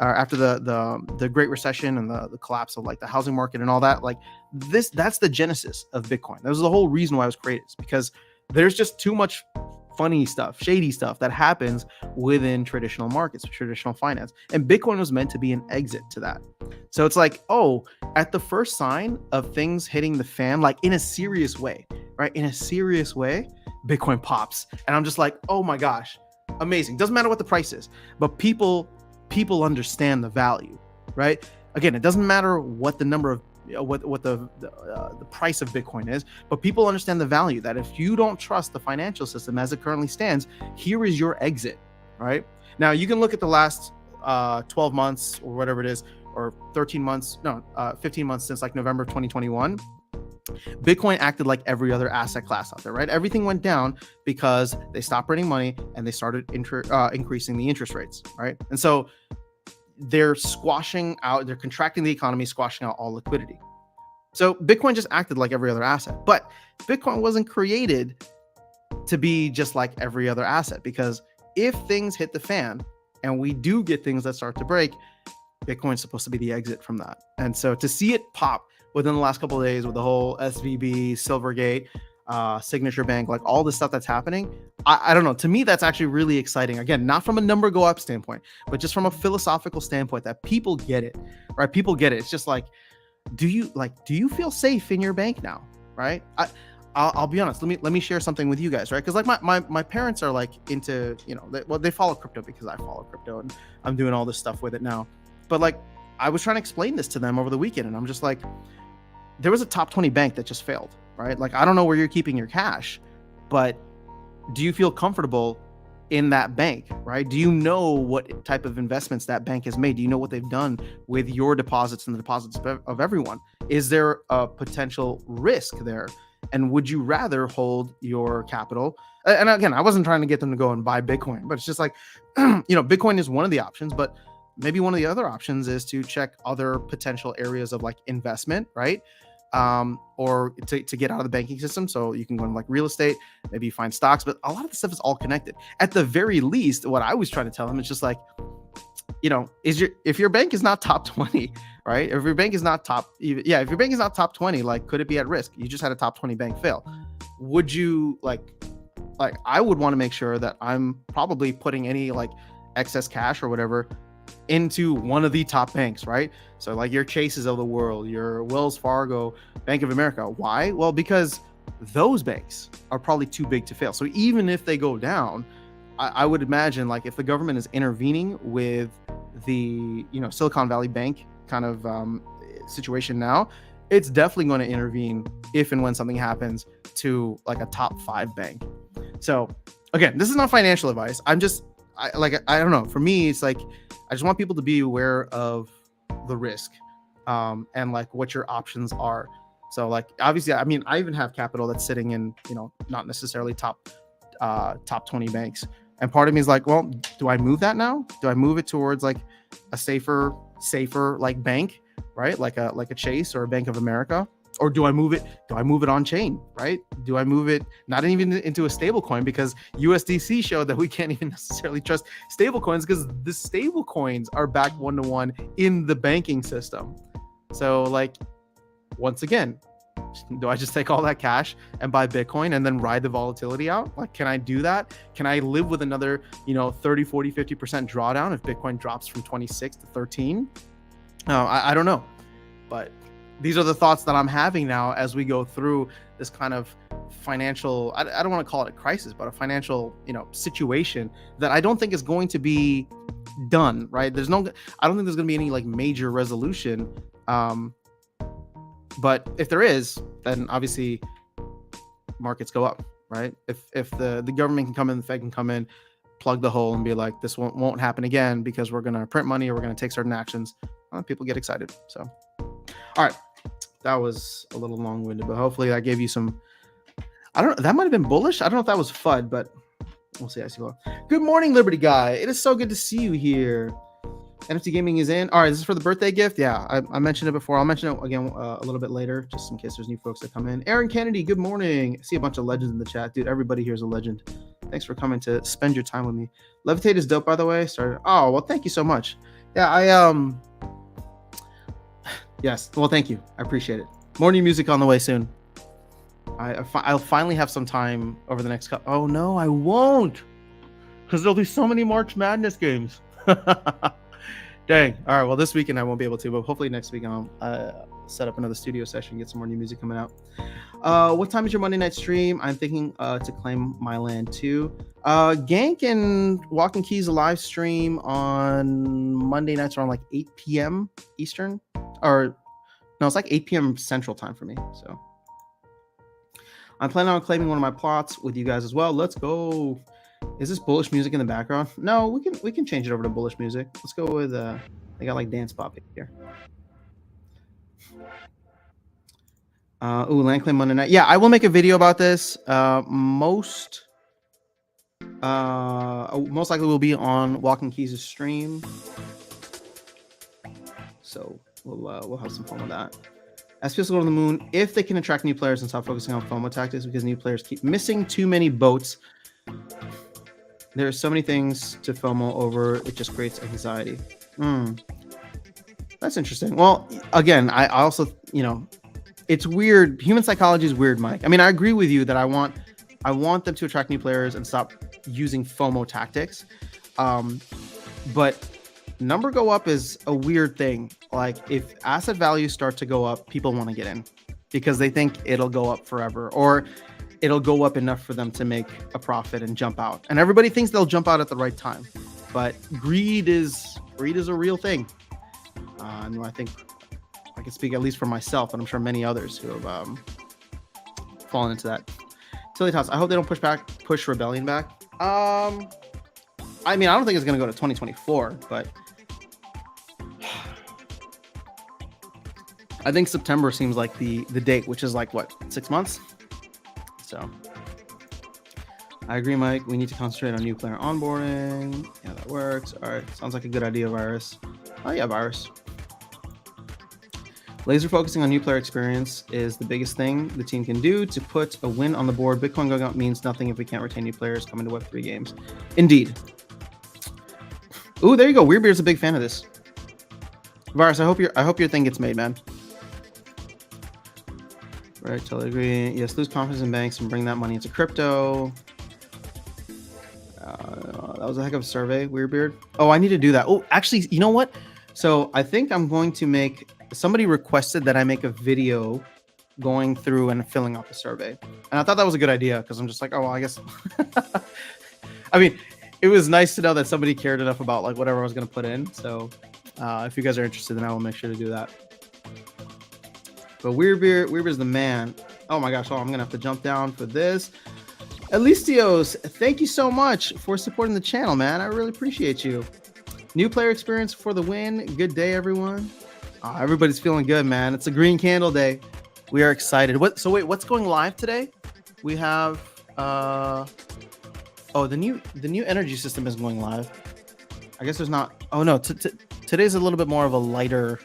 S1: or after the Great Recession and the collapse of like the housing market and all that. Like that's the genesis of Bitcoin. That was the whole reason why it was created. It's because there's just too much funny stuff, shady stuff that happens within traditional markets, traditional finance. And Bitcoin was meant to be an exit to that. So it's like, oh, at the first sign of things hitting the fan, like in a serious way, right? In a serious way, Bitcoin pops. And I'm just like, oh my gosh, amazing. Doesn't matter what the price is, but people understand the value, right? Again, it doesn't matter what the number of what the price of Bitcoin is, but people understand the value that if you don't trust the financial system as it currently stands, here is your exit, right? Now you can look at the last 12 months or whatever it is, or 13 months, 15 months since like November of 2021. Bitcoin acted like every other asset class out there, right? Everything went down because they stopped printing money and they started increasing the interest rates, right? And so they're contracting the economy, squashing out all liquidity. So Bitcoin just acted like every other asset, but Bitcoin wasn't created to be just like every other asset, because if things hit the fan and we do get things that start to break, Bitcoin's supposed to be the exit from that. And so to see it pop within the last couple of days with the whole SVB, Silvergate, Signature Bank, like all this stuff that's happening, I don't know. To me, that's actually really exciting. Again, not from a number go up standpoint, but just from a philosophical standpoint that people get it, right? People get it. It's just like, do you feel safe in your bank now, right? I'll be honest. Let me share something with you guys, right? Because like my parents are like into, they follow crypto because I follow crypto and I'm doing all this stuff with it now. But like, I was trying to explain this to them over the weekend, and I'm just like, there was a top 20 bank that just failed, right? Like, I don't know where you're keeping your cash, but do you feel comfortable in that bank, right? Do you know what type of investments that bank has made? Do you know what they've done with your deposits and the deposits of everyone? Is there a potential risk there? And would you rather hold your capital? And again, I wasn't trying to get them to go and buy Bitcoin, but it's just like, Bitcoin is one of the options, but maybe one of the other options is to check other potential areas of like investment, right? Or to get out of the banking system. So you can go into like real estate, maybe you find stocks, but a lot of the stuff is all connected. At the very least, what I was trying to tell them is just like, if your bank is not top 20, right? If your bank is not if your bank is not top 20, like, could it be at risk? You just had a top 20 bank fail. Would you like I would want to make sure that I'm probably putting any like excess cash or whatever into one of the top banks, right? So like your Chases of the world, your Wells Fargo, Bank of America. Why? Well, because those banks are probably too big to fail. So even if they go down, I would imagine, like, if the government is intervening with the Silicon Valley Bank kind of situation now, it's definitely going to intervene if and when something happens to like a top 5 bank. So again, this is not financial advice. I don't know. For me, it's like, I just want people to be aware of the risk and like what your options are. So like, obviously, I mean, I even have capital that's sitting in, not necessarily top 20 banks. And part of me is like, well, do I move that now? Do I move it towards like a safer like bank, right? Like a Chase or a Bank of America? Or do I move it on chain, right? Do I move it not even into a stable coin, because USDC showed that we can't even necessarily trust stable coins because the stable coins are backed 1-to-1 in the banking system. So like, once again, do I just take all that cash and buy Bitcoin and then ride the volatility out? Like, can I do that? Can I live with another, 30, 40, 50% drawdown if Bitcoin drops from 26 to 13? I don't know, but these are the thoughts that I'm having now as we go through this kind of financial, I don't want to call it a crisis, but a financial, situation that I don't think is going to be done, right? I don't think there's going to be any like major resolution. But if there is, then obviously markets go up, right? If the government can come in, the Fed can come in, plug the hole and be like, this won't happen again because we're going to print money or we're going to take certain actions, people get excited. So, all right, that was a little long-winded, but hopefully that gave you some, I don't know, that might have been bullish. I don't know if that was FUD, but we'll see. I see. Good morning, Liberty Guy. It is so good to see you here. NFT Gaming is in. All right, this is for the birthday gift. Yeah, I mentioned it before. I'll mention it again a little bit later, just in case there's new folks that come in. Aaron Kennedy, good morning. I see a bunch of legends in the chat. Dude, everybody here is a legend. Thanks for coming to spend your time with me. Levitate is dope, by the way. Oh, well, thank you so much. Yeah, yes, well, thank you. I appreciate it. More new music on the way soon. I'll finally have some time over the next couple. Oh, no, I won't. Because there'll be so many March Madness games. Dang. All right. Well, this weekend I won't be able to, but hopefully next week I'll set up another studio session, get some more new music coming out. What time is your Monday night stream? I'm thinking to claim my land too. Gank and Walking Keys live stream on Monday nights around like 8 p.m. Eastern. Or no, it's like 8 p.m. Central time for me. So I'm planning on claiming one of my plots with you guys as well. Let's go. Is this bullish music in the background? No, we can change it over to bullish music. Let's go with they got like dance pop here. Land claim Monday night. Yeah, I will make a video about this. Most likely will be on Walking Keys' stream. So we'll have some fun with that. SPLs go to the moon if they can attract new players and stop focusing on FOMO tactics, because new players keep missing too many boats. There are so many things to FOMO over. It just creates anxiety. That's interesting. Well, again, I also, it's weird. Human psychology is weird, Mike. I mean, I agree with you that I want them to attract new players and stop using FOMO tactics. But number go up is a weird thing. Like if asset values start to go up, people want to get in because they think it'll go up forever, or it'll go up enough for them to make a profit and jump out. And everybody thinks they'll jump out at the right time. But greed is a real thing. And I think I can speak at least for myself, and I'm sure many others who have fallen into that. Tilly Tots, I hope they don't push Rebellion back. I mean, I don't think it's going to go to 2024, but I think September seems like the date, which is like, what, 6 months? So I agree, Mike. We need to concentrate on new player onboarding. Yeah, that works. All right. Sounds like a good idea, Virus. Oh, yeah, Virus. Laser focusing on new player experience is the biggest thing the team can do to put a win on the board. Bitcoin going up means nothing if we can't retain new players coming to Web3 games. Indeed. Ooh, there you go. Weirdbeard's a big fan of this. Virus, I hope your thing gets made, man. Right, totally agree. Yes, lose confidence in banks and bring that money into crypto. That was a heck of a survey, Weirdbeard. Oh, I need to do that. Oh, actually, you know what? So I think I'm going to make... Somebody requested that I make a video going through and filling out the survey. And I thought that was a good idea because I'm just like, oh, well, I guess... I mean, it was nice to know that somebody cared enough about like whatever I was going to put in. So if you guys are interested, then I will make sure to do that. But Weirdbeard's the man. Oh my gosh, I'm gonna have to jump down for this. Elistios, thank you so much for supporting the channel, man. I really appreciate you. New player experience for the win. Good day, everyone. Everybody's feeling good, man. It's a green candle day. We are excited. So wait, what's going live today? We have the new energy system is going live. I guess there's not. Oh no, today's a little bit more of a lighter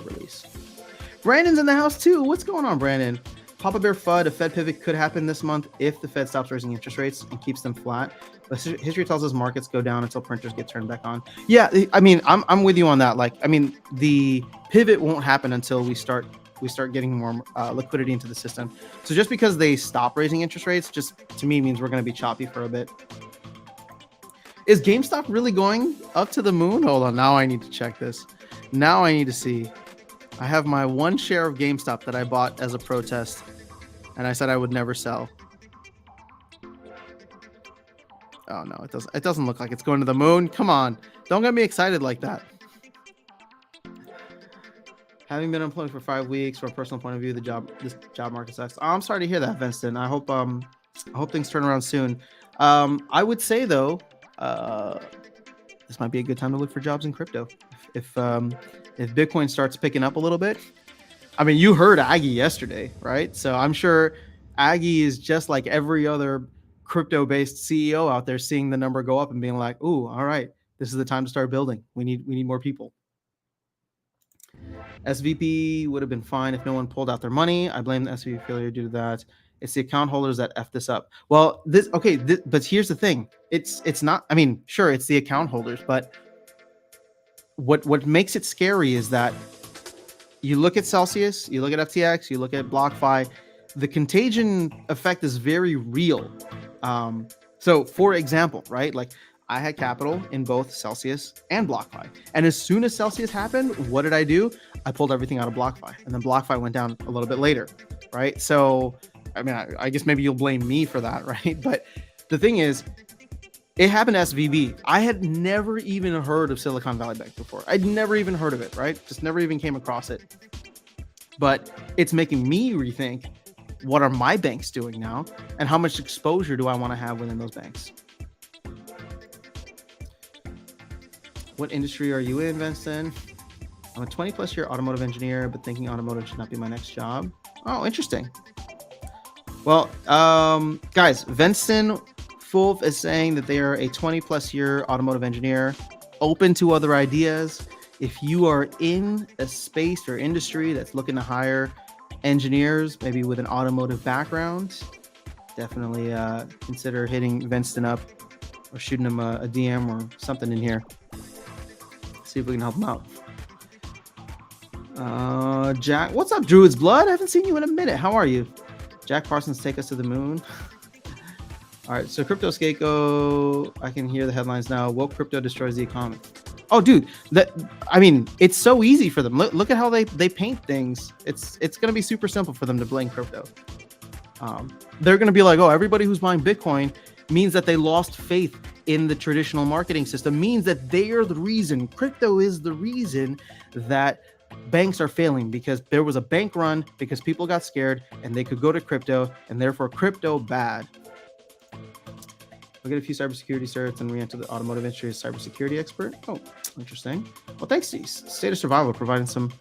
S1: release. Brandon's in the house too. What's going on, Brandon? Papa Bear FUD, a Fed pivot could happen this month if the Fed stops raising interest rates and keeps them flat. But history tells us markets go down until printers get turned back on. Yeah, I mean, I'm with you on that. Like, I mean, the pivot won't happen until we start getting more liquidity into the system. So just because they stop raising interest rates, just to me means we're going to be choppy for a bit. Is GameStop really going up to the moon? Hold on, now I need to check this. Now I need to see. I have my one share of GameStop that I bought as a protest, and I said I would never sell. Oh no, it doesn't look like it's going to the moon. Come on, don't get me excited like that. Having been unemployed for 5 weeks, from a personal point of view, this job market sucks. I'm sorry to hear that, Vincent. I hope things turn around soon. I would say though, this might be a good time to look for jobs in crypto. If Bitcoin starts picking up a little bit, I mean, you heard Aggie yesterday, right? So I'm sure Aggie is just like every other crypto-based CEO out there, seeing the number go up and being like, "Ooh, all right, this is the time to start building. We need more people." SVP would have been fine if no one pulled out their money. I blame the SVP failure due to that. It's the account holders that F this up. Well, but here's the thing. It's not, I mean, sure, it's the account holders, but what makes it scary is that you look at Celsius, you look at FTX, you look at BlockFi, the contagion effect is very real. So for example, right, like I had capital in both Celsius and BlockFi. And as soon as Celsius happened, what did I do? I pulled everything out of BlockFi, and then BlockFi went down a little bit later, right? So, I mean, I guess maybe you'll blame me for that, right? But the thing is, it happened to SVB. I had never even heard of Silicon Valley Bank before. I'd never even heard of it, right? Just never even came across it. But it's making me rethink, what are my banks doing now? And how much exposure do I want to have within those banks? What industry are you in, Vincent? I'm a 20 plus year automotive engineer, but thinking automotive should not be my next job. Oh, interesting. Well, guys, Vincent Fulf is saying that they are a 20 plus year automotive engineer, open to other ideas. If you are in a space or industry that's looking to hire engineers, maybe with an automotive background, definitely consider hitting Vincent up or shooting him a DM or something in here. See if we can help him out. Jack, what's up, Druid's Blood? I haven't seen you in a minute. How are you? Jack Parsons, take us to the moon. All right, so Crypto Skako, I can hear the headlines now. Woke crypto destroys the economy. Oh, dude, I mean, it's so easy for them. Look at how they paint things. It's going to be super simple for them to blame crypto. They're going to be like, oh, everybody who's buying Bitcoin means that they lost faith in the traditional marketing system, means that they are the reason. Crypto is the reason that banks are failing, because there was a bank run because people got scared and they could go to crypto, and therefore crypto bad. I'll get a few cybersecurity certs and re-enter the automotive industry as cybersecurity expert. Oh, interesting. Well, thanks to State of Survival providing some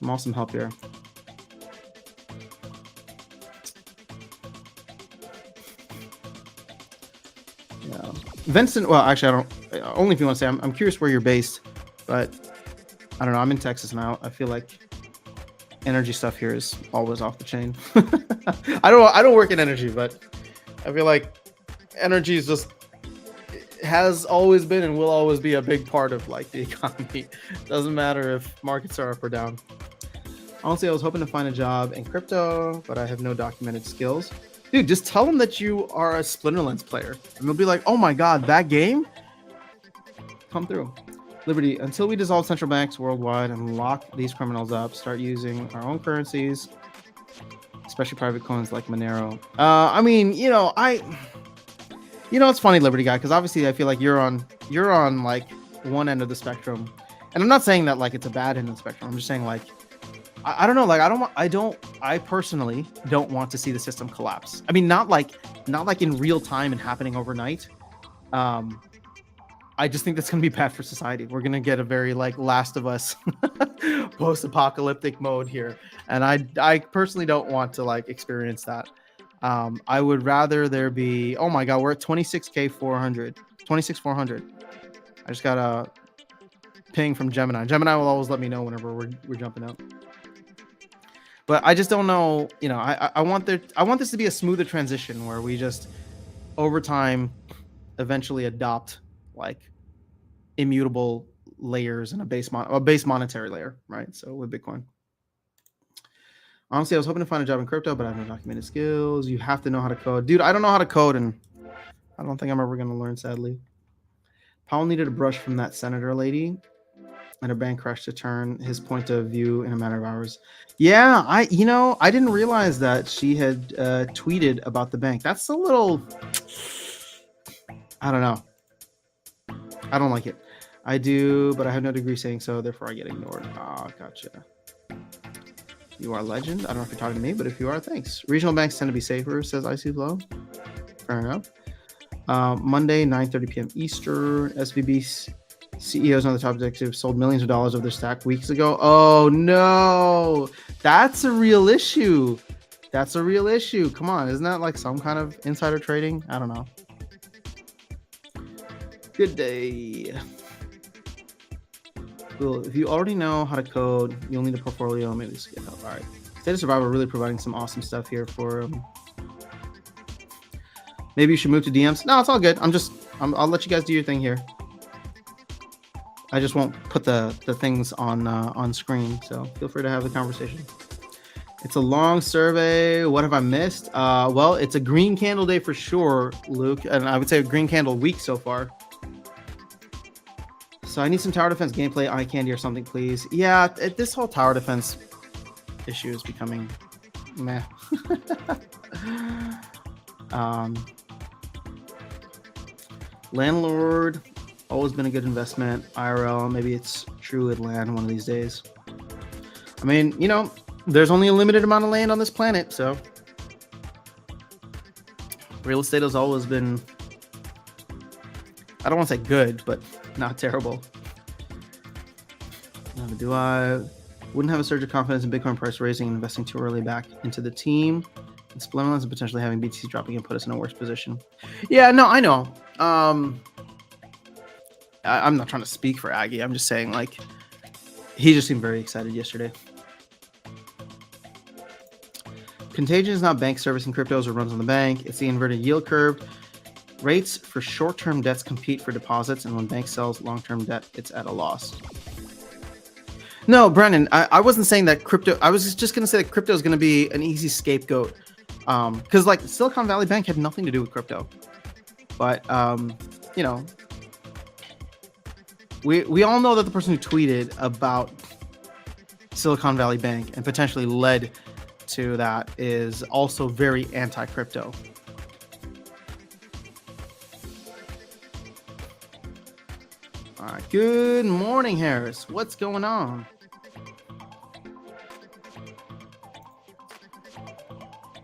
S1: awesome help here. Yeah, Vincent. Well, actually, I don't. Only if you want to say. I'm curious where you're based, but I don't know. I'm in Texas now. I feel like energy stuff here is always off the chain. I don't work in energy, but I feel like energy is just, has always been and will always be a big part of like the economy. Doesn't matter if markets are up or down. Honestly, I was hoping to find a job in crypto, but I have no documented skills. Dude, just tell them that you are a Splinterlands player, and they'll be like, "Oh my god, that game! Come through." Liberty, until we dissolve central banks worldwide and lock these criminals up, start using our own currencies, especially private coins like Monero. I mean, it's funny, Liberty guy, because obviously I feel like you're on like one end of the spectrum, and I'm not saying that like it's a bad end of the spectrum. I'm just saying like I don't know, like I personally don't want to see the system collapse. I mean, not like in real time and happening overnight. I just think that's gonna be bad for society. We're gonna get a very like Last of Us post-apocalyptic mode here, and I personally don't want to like experience that. I would rather there be, oh my god, we're at 26k 400, 26,400. I just got a ping from Gemini. Gemini will always let me know whenever we're jumping out. But I just don't know, I want this to be a smoother transition where we just over time eventually adopt like immutable layers and a base monetary layer, right? So with Bitcoin. Honestly, I was hoping to find a job in crypto, but I have no documented skills. You have to know how to code. Dude, I don't know how to code, and I don't think I'm ever going to learn, sadly. Powell needed a brush from that senator lady, and her bank crashed to turn his point of view in a matter of hours. Yeah, I didn't realize that she had tweeted about the bank. That's a little, I don't know. I don't like it. I do, but I have no degree saying so, therefore I get ignored. Ah, gotcha. You are a legend. I don't know if you're talking to me, but if you are, thanks. Regional banks tend to be safer, says Icy Flow. Fair enough. Monday, 9:30 p.m. Eastern. SVB CEOs and other top executives sold millions of dollars of their stack weeks ago. Oh no, that's a real issue. That's a real issue. Come on, isn't that like some kind of insider trading? I don't know. Good day. Well, if you already know how to code, you'll need a portfolio. Maybe just get help. All right. State of Survival really providing some awesome stuff here for. Maybe you should move to DMs. No, it's all good. I'll let you guys do your thing here. I just won't put the things on screen, so feel free to have the conversation. It's a long survey. What have I missed? Well, it's a green candle day for sure, Luke, and I would say a green candle week so far. So I need some tower defense gameplay, eye candy or something, please. Yeah, this whole tower defense issue is becoming meh. Landlord, always been a good investment. IRL, maybe it's true at land one of these days. I mean, you know, there's only a limited amount of land on this planet, so real estate has always been, I don't want to say good, but not terrible. Do I wouldn't have a surge of confidence in Bitcoin price raising and investing too early back into the team? And Splimlines and potentially having BTC dropping and put us in a worse position. Yeah, no, I know. I'm not trying to speak for Aggie. I'm just saying, like, he just seemed very excited yesterday. Contagion is not bank servicing cryptos or runs on the bank. It's the inverted yield curve. Rates for short-term debts compete for deposits, and when bank sells long-term debt, it's at a loss. No, Brennan, I wasn't saying that crypto. I was just going to say that crypto is going to be an easy scapegoat. Because, like, Silicon Valley Bank had nothing to do with crypto. But, you know, we all know that the person who tweeted about Silicon Valley Bank and potentially led to that is also very anti-crypto. All right. Good morning, Harris. What's going on?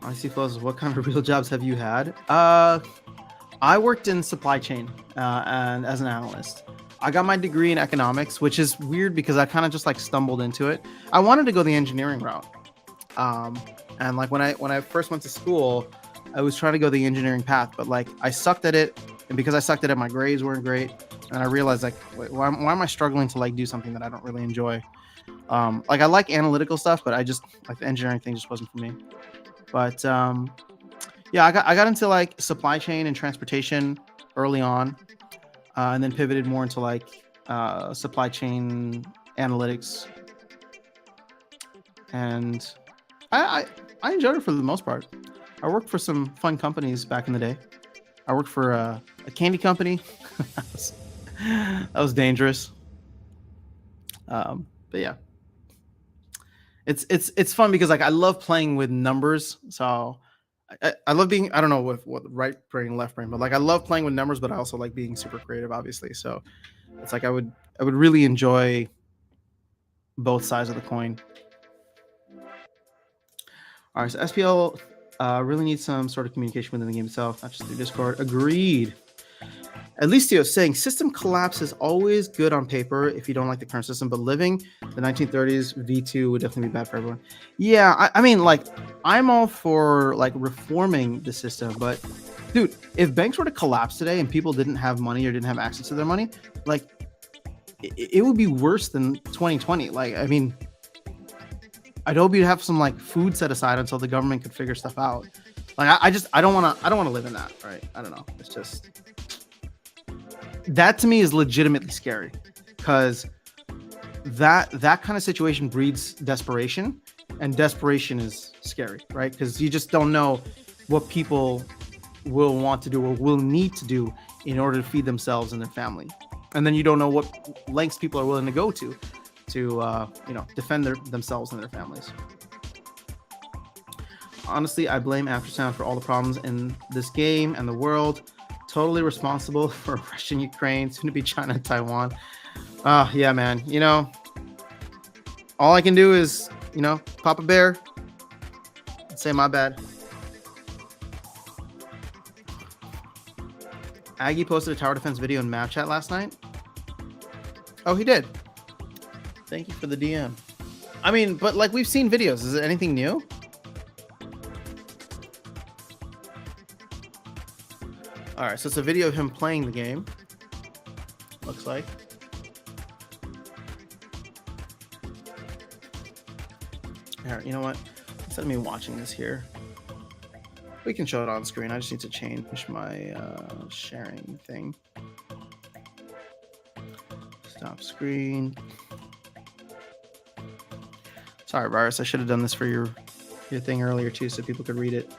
S1: I see flows. What kind of real jobs have you had? I worked in supply chain and as an analyst. I got my degree in economics, which is weird because I kind of just like stumbled into it. I wanted to go the engineering route. And like when I first went to school, I was trying to go the engineering path, but like I sucked at it. And because I sucked at it, my grades weren't great. And I realized like, why am I struggling to like do something that I don't really enjoy? Like I like analytical stuff, but I just like the engineering thing just wasn't for me. But yeah, I got into like supply chain and transportation early on, and then pivoted more into like supply chain analytics. And I enjoyed it for the most part. I worked for some fun companies back in the day. I worked for a candy company. That was dangerous. But yeah, it's fun because like I love playing with numbers. So I love being, I don't know what right brain, left brain, but like I love playing with numbers, but I also like being super creative, obviously. So it's like I would really enjoy both sides of the coin. All right, so SPL really needs some sort of communication within the game itself, not just through Discord. Agreed. At least Theo saying system collapse is always good on paper if you don't like the current system, but living the 1930s V2 would definitely be bad for everyone. Yeah, I mean, like, I'm all for like reforming the system, but dude, if banks were to collapse today and people didn't have money or didn't have access to their money, like, it would be worse than 2020. Like, I mean, I'd hope you'd have some like food set aside until the government could figure stuff out. Like, I don't want to live in that, right? I don't know. It's just, that to me is legitimately scary because that kind of situation breeds desperation, and desperation is scary, right? Because you just don't know what people will want to do or will need to do in order to feed themselves and their family. And then you don't know what lengths people are willing to go to defend themselves and their families. Honestly, I blame Aftersound for all the problems in this game and the world. Totally responsible for Russia, Ukraine, soon to be China, Taiwan. Yeah, man. You know, all I can do is You know, Papa Bear. Say my bad. Aggie posted a tower defense video in map chat last night. Oh, he did. Thank you for the DM. I mean, but like we've seen videos. Is it anything new? All right, so it's a video of him playing the game. Looks like. All right, you know what? Instead of me watching this here, we can show it on screen. I just need to change my sharing thing. Stop screen. Sorry, Virus. I should have done this for your thing earlier too, so people could read it.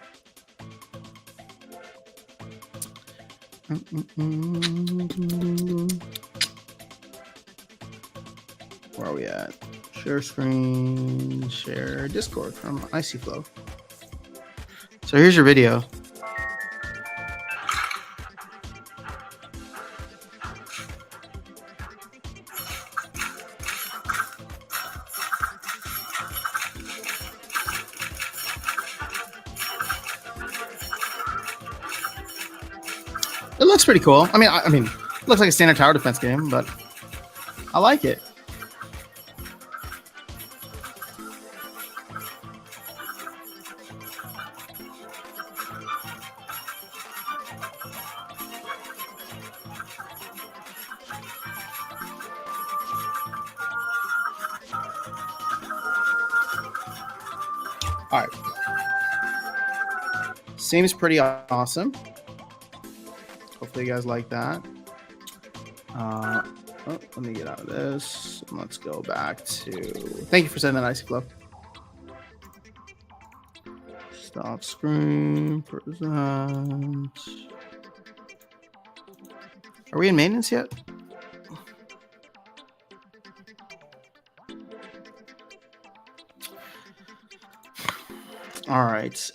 S1: Where are we at? Share screen, share Discord from IcyFlow. So here's your video. It looks pretty cool. I mean, it looks like a standard tower defense game, but I like it. All right. Seems pretty awesome. Hopefully you guys like that. Let me get out of this. Let's go back to... Thank you for sending that, IcyFlow. Stop screen. Present. Are we in maintenance yet? All right.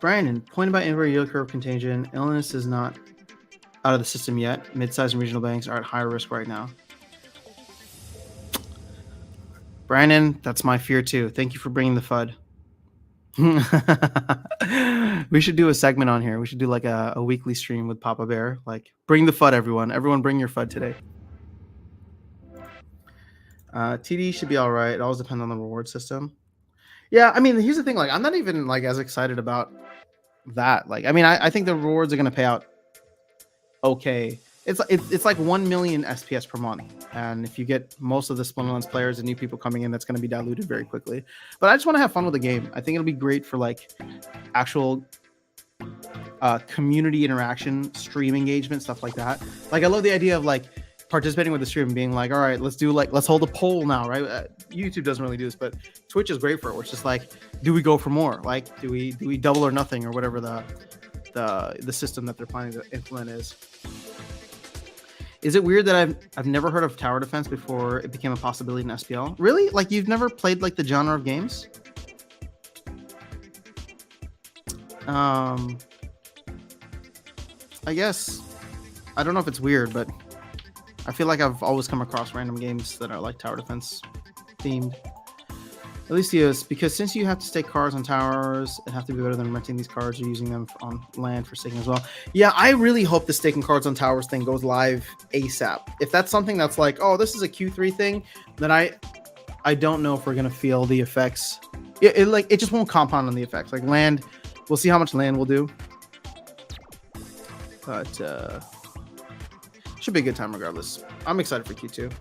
S1: Brandon, point about inverted yield curve contagion. Illness is not out of the system yet. Mid-sized and regional banks are at higher risk right now. Brandon, that's my fear too. Thank you for bringing the FUD. We should do a segment on here. We should do like a weekly stream with Papa Bear. Like, bring the FUD, everyone. Everyone bring your FUD today. TD should be all right. It always depends on the reward system. Yeah, I mean, here's the thing. Like, I'm not even like as excited about that. Like, I mean, I think the rewards are going to pay out okay. It's like 1 million SPS per month, and if you get most of the Splinterlands players and new people coming in, that's going to be diluted very quickly. But I just want to have fun with the game. I think it'll be great for like actual community interaction, stream engagement, stuff like that. Like, I love the idea of like participating with the stream and being like, all right, let's hold a poll now, right? YouTube doesn't really do this, but Twitch is great for it. Where it's just like, do we go for more? Like, do we double or nothing, or whatever the system that they're planning to implement is. Is it weird that I've never heard of tower defense before it became a possibility in SPL? Really? Like, you've never played like the genre of games? I guess I don't know if it's weird, but I feel like I've always come across random games that are like tower defense themed. At least yes, because since you have to stake cards on towers, it have to be better than renting these cards or using them on land for staking as well. Yeah, I really hope the staking cards on towers thing goes live ASAP. If that's something that's like, oh, this is a Q3 thing, then I don't know if we're gonna feel the effects. It just won't compound on the effects. Like land, we'll see how much land we'll do. But should be a good time regardless. I'm excited for Q2.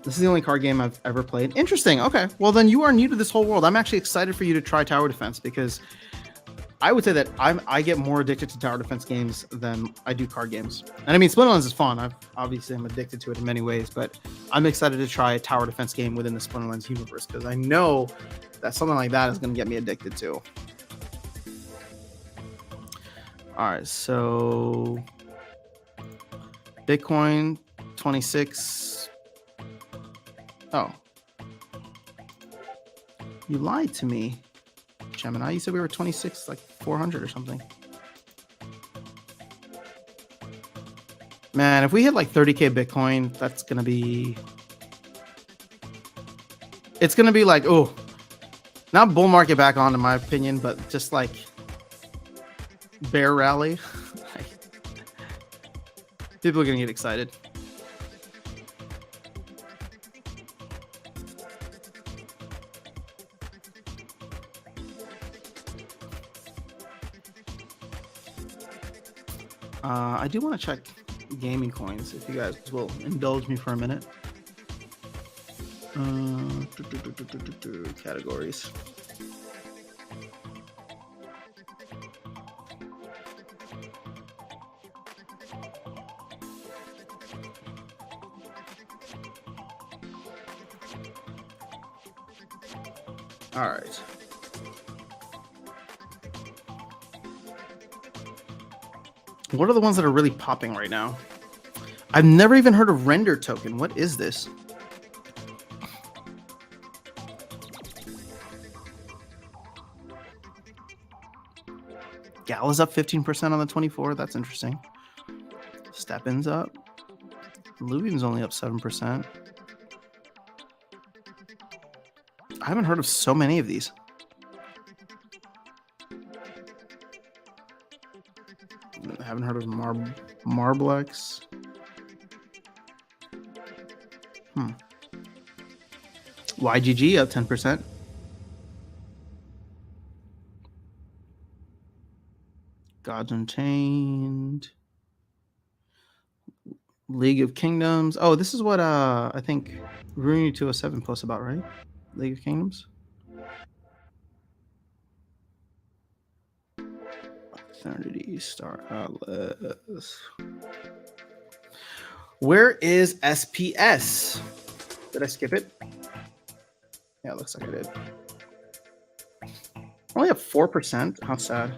S1: This is the only card game I've ever played. Interesting. Okay. Well, then you are new to this whole world. I'm actually excited for you to try tower defense, because I would say that I get more addicted to tower defense games than I do card games. And I mean, Splinterlands is fun. I'm addicted to it in many ways, but I'm excited to try a tower defense game within the Splinterlands universe, because I know that something like that is going to get me addicted to. All right. So Bitcoin 26. Oh, you lied to me, Gemini. You said we were 26, like 400 or something. Man, if we hit like 30K Bitcoin, that's gonna be It's gonna be like, oh, not bull market back on, in my opinion, but just like bear rally. People are gonna get excited. I do want to check gaming coins if you guys will indulge me for a minute. Categories. All right. What are the ones that are really popping right now? I've never even heard of Render Token. What is this? Gala's up 15% on the 24. That's interesting. Steppin's up. Luvian's only up 7%. I haven't heard of so many of these. I haven't heard of Marblex. YGG up 10%. Gods Unchained. League of Kingdoms. Oh, this is what I think Rooney 207 posts about, right? League of Kingdoms. Eternity Star Atlas. Where is SPS? Did I skip it? Yeah, it looks like I did. Only at 4%. How sad.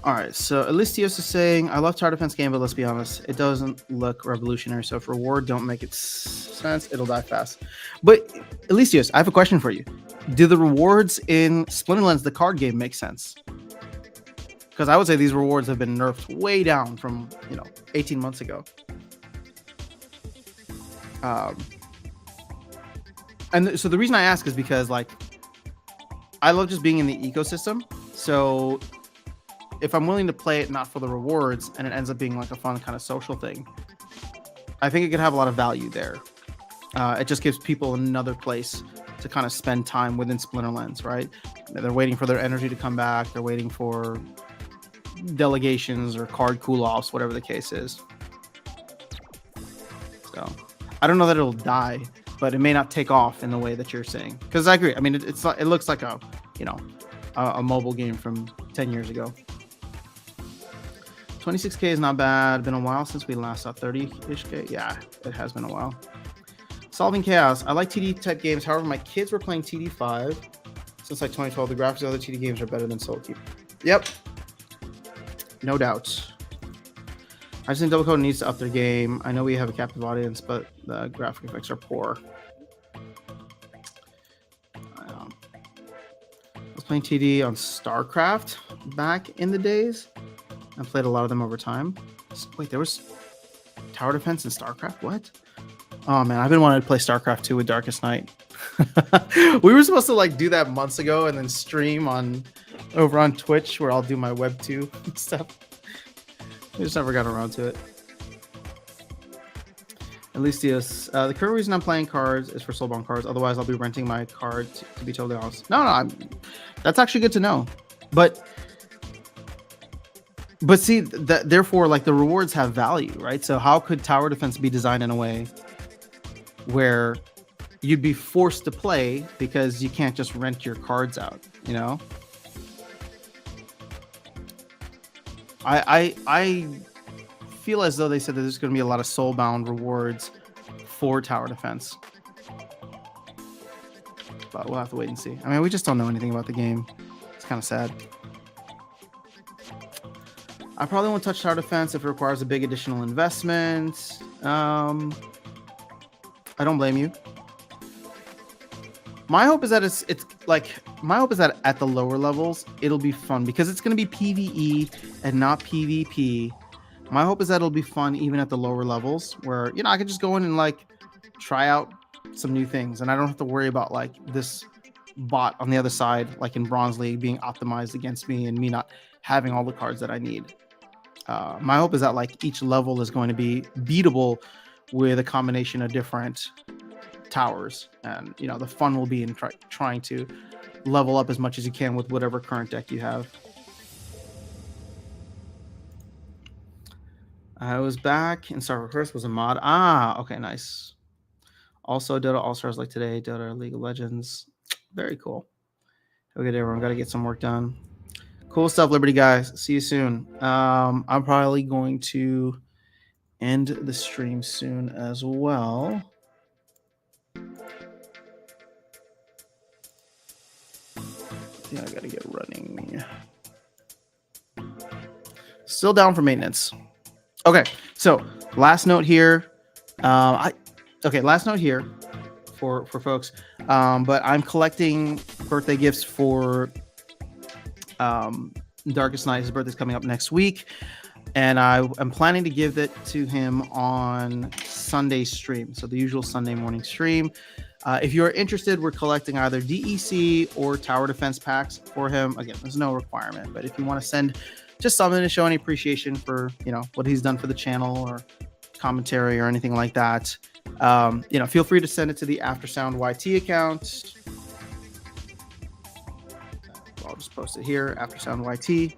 S1: All right, so Elistios is saying, I love tower defense game, but let's be honest, it doesn't look revolutionary. So if reward don't make it sense, it'll die fast. But Elistios, I have a question for you. Do the rewards in Splinterlands, the card game, make sense? Because I would say these rewards have been nerfed way down from 18 months ago. And so the reason I ask is because I love just being in the ecosystem. So if I'm willing to play it not for the rewards and it ends up being like a fun kind of social thing, I think it could have a lot of value there. It just gives people another place to kind of spend time within Splinterlands, right? They're waiting for their energy to come back. They're waiting for delegations or card cool-offs, whatever the case is. So I don't know that it'll die, but it may not take off in the way that you're saying. Because I agree. I mean, it looks like a mobile game from 10 years ago. 26K is not bad. Been a while since we last saw 30-ish K. Yeah, it has been a while. Solving Chaos. I like TD type games. However, my kids were playing TD5 since 2012. The graphics of other TD games are better than Soul Keep. Yep. No doubt. I just think Double Code needs to up their game. I know we have a captive audience, but the graphic effects are poor. I was playing TD on StarCraft back in the days. I played a lot of them over time. Wait, there was tower defense in StarCraft? What? Oh man, I've been wanting to play StarCraft 2 with Darkest Night. We were supposed to do that months ago and then stream over on Twitch where I'll do my Web 2 stuff. We just never got around to it. Elistius, the current reason I'm playing cards is for Soulbound cards. Otherwise, I'll be renting my card to be totally honest. No, that's actually good to know. But see, therefore, the rewards have value, right? So how could tower defense be designed in a way where you'd be forced to play because you can't just rent your cards out, I feel as though they said that there's going to be a lot of soulbound rewards for tower defense. But we'll have to wait and see. I mean, we just don't know anything about the game. It's kind of sad. I probably won't touch tower defense if it requires a big additional investment. I don't blame you. My hope is that my hope is that at the lower levels it'll be fun because it's going to be PvE and not PvP. My hope is that it'll be fun even at the lower levels where I could just go in and like try out some new things and I don't have to worry about like this bot on the other side, like in Bronze League, being optimized against me and me not having all the cards that I need. My hope is that like each level is going to be beatable with a combination of different towers, and the fun will be in trying to level up as much as you can with whatever current deck you have. I was back in Star Wars was a mod. Okay, nice. Also, Dota All Stars like today, Dota League of Legends. Very cool. Okay, everyone, got to get some work done. Cool stuff, Liberty guys. See you soon. I'm probably going to end the stream soon as well. Yeah, I gotta get running. Still down for maintenance. Okay, so last note here. Last note here for folks. But I'm collecting birthday gifts for Darkest Night. His birthday's coming up next week, and I'm planning to give it to him on Sunday stream, so the usual Sunday morning stream. If you're interested, we're collecting either DEC or tower defense packs for him. Again, there's no requirement, but if you want to send just something to show any appreciation for what he's done for the channel or commentary or anything like that, feel free to send it to the Aftersound YT account. I'll just post it here, Aftersound YT.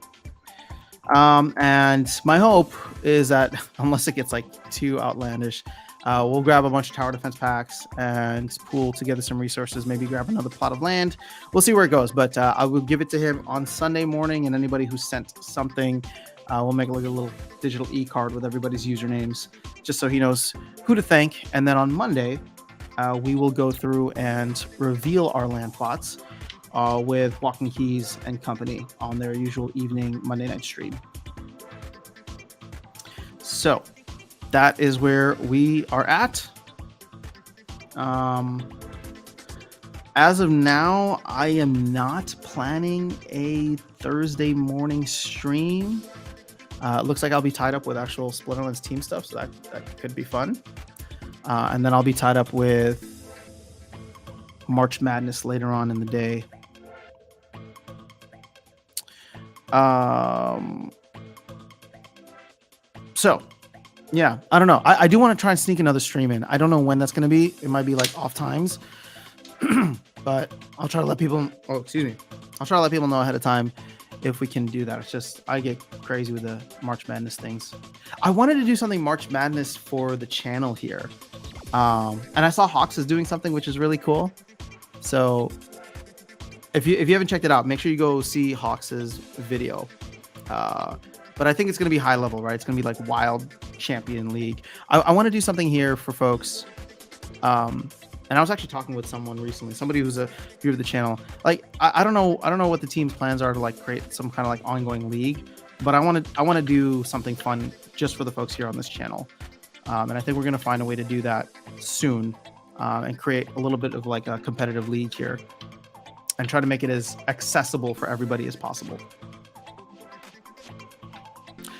S1: And my hope is that unless it gets like too outlandish, we'll grab a bunch of tower defense packs and pool together some resources, maybe grab another plot of land. We'll see where it goes, but I will give it to him on Sunday morning, and anybody who sent something, we'll make like a little digital e-card with everybody's usernames, just so he knows who to thank. And then on Monday, we will go through and reveal our land plots with Walking Keys and company on their usual evening Monday night stream. So that is where we are at. As of now, I am not planning a Thursday morning stream. It looks like I'll be tied up with actual Splinterlands team stuff, so that could be fun. And then I'll be tied up with March Madness later on in the day. So yeah, I don't know. I do want to try and sneak another stream in. I don't know when that's going to be. It might be like off times, but I'll try to let people. I'll try to let people know ahead of time if we can do that. It's just I get crazy with the March Madness things. I wanted to do something March Madness for the channel here, and I saw Hawks is doing something which is really cool. So if you haven't checked it out, make sure you go see Hawks's video. But I think it's going to be high level, right? It's going to be like Wild Champion League. I want to do something here for folks. And I was actually talking with someone recently, somebody who's a viewer of the channel. Like, I don't know what the team's plans are to like create some kind of like ongoing league, but I want to do something fun just for the folks here on this channel. And I think we're going to find a way to do that soon, and create a little bit of like a competitive league here and try to make it as accessible for everybody as possible.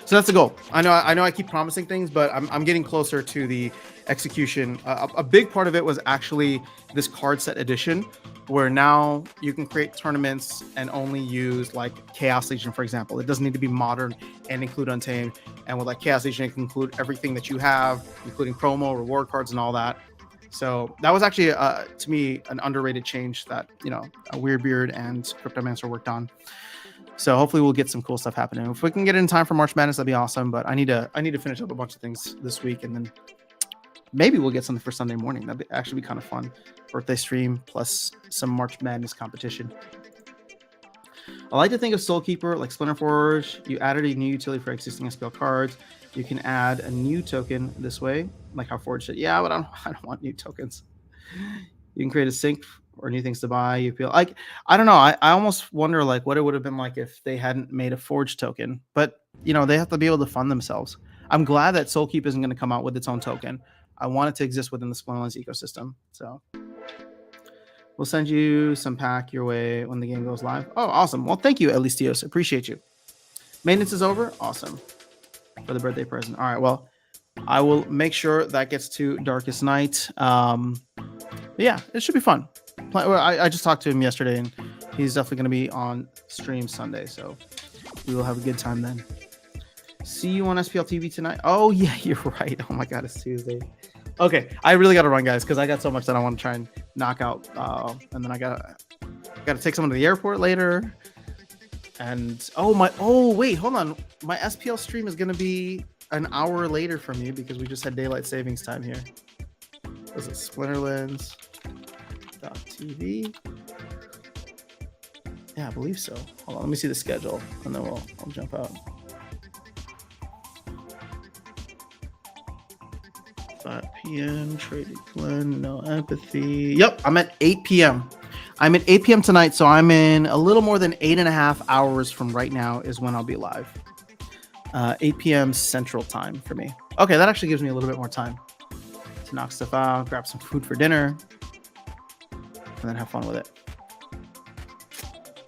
S1: So that's the goal. I know I keep promising things, but I'm getting closer to the execution. A big part of it was actually this card set edition, where now you can create tournaments and only use like Chaos Legion, for example. It doesn't need to be modern and include Untamed. And with like Chaos Legion, it can include everything that you have, including promo, reward cards, and all that. So that was actually, to me, an underrated change that, Weirdbeard and Cryptomancer worked on. So hopefully we'll get some cool stuff happening. If we can get it in time for March Madness, that'd be awesome. But I need to finish up a bunch of things this week, and then maybe we'll get something for Sunday morning. That'd actually be kind of fun. Birthday stream plus some March Madness competition. I like to think of Soulkeeper like Splinter Forge. You added a new utility for existing SPL cards. You can add a new token this way, like how Forge did. Yeah, but I don't want new tokens. You can create a sync or new things to buy. You feel like, I don't know. I almost wonder like what it would have been like if they hadn't made a Forge token. But they have to be able to fund themselves. I'm glad that Soulkeep isn't going to come out with its own token. I want it to exist within the Splinterlands ecosystem. So We'll send you some pack your way when the game goes live. Oh, awesome. Well, thank you, Elistios. Appreciate you. Maintenance is over. Awesome. For the birthday present. All right. Well, I will make sure that gets to Darkest Night. Yeah, it should be fun. I just talked to him yesterday, and he's definitely going to be on stream Sunday. So we will have a good time then. See you on SPL TV tonight. Oh, yeah, you're right. Oh, my God, it's Tuesday. Okay, I really got to run, guys, because I got so much that I want to try and knock out. And then I got to take someone to the airport later. And, wait, hold on. My SPL stream is going to be an hour later from you because we just had daylight savings time here. Was it Splinterlands.tv? Yeah, I believe so. Hold on, let me see the schedule, and then I'll jump out. 5 p.m. Traded Glenn, no empathy. Yep, I'm at 8 p.m. I'm at 8 p.m. tonight, so I'm in a little more than 8.5 hours from right now is when I'll be live. 8 p.m. Central Time for me. Okay, that actually gives me a little bit more time to knock stuff out, grab some food for dinner, and then have fun with it.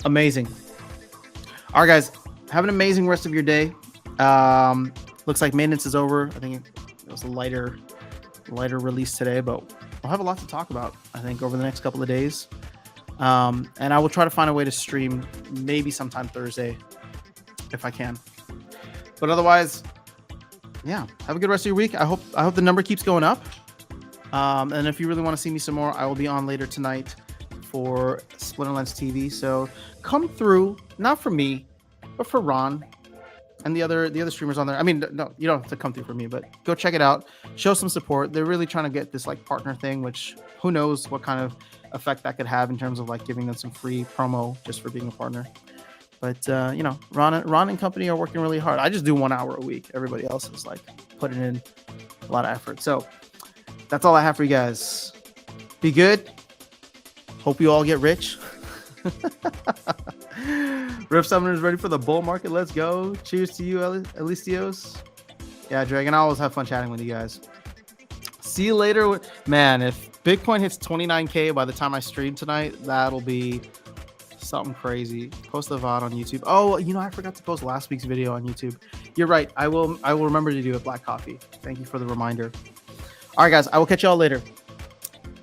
S1: Amazing. All right, guys, have an amazing rest of your day. Looks like maintenance is over. I think it was a lighter release today, but we'll have a lot to talk about, I think, over the next couple of days. And I will try to find a way to stream maybe sometime Thursday if I can. But otherwise, yeah, have a good rest of your week. I hope the number keeps going up. And if you really want to see me some more, I will be on later tonight for Splinterlands TV. So come through, not for me, but for Ron and the other streamers on there. I mean, no, you don't have to come through for me, but go check it out. Show some support. They're really trying to get this like partner thing, which who knows what kind of effect that could have in terms of like giving them some free promo just for being a partner. But Ron and company are working really hard. I just do 1 hour a week. Everybody else is like putting in a lot of effort. So that's all I have for you guys. Be good. Hope you all get rich. Rift Summoners ready for the bull market. Let's go. Cheers to you, Elistios. Yeah, Dragon, I always have fun chatting with you guys. See you later. Man, if Bitcoin hits 29K by the time I stream tonight, that'll be something crazy. Post the VOD on YouTube. Oh, I forgot to post last week's video on YouTube. You're right. I will remember to do it. Black Coffee. Thank you for the reminder. All right, guys. I will catch y'all later.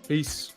S1: Peace.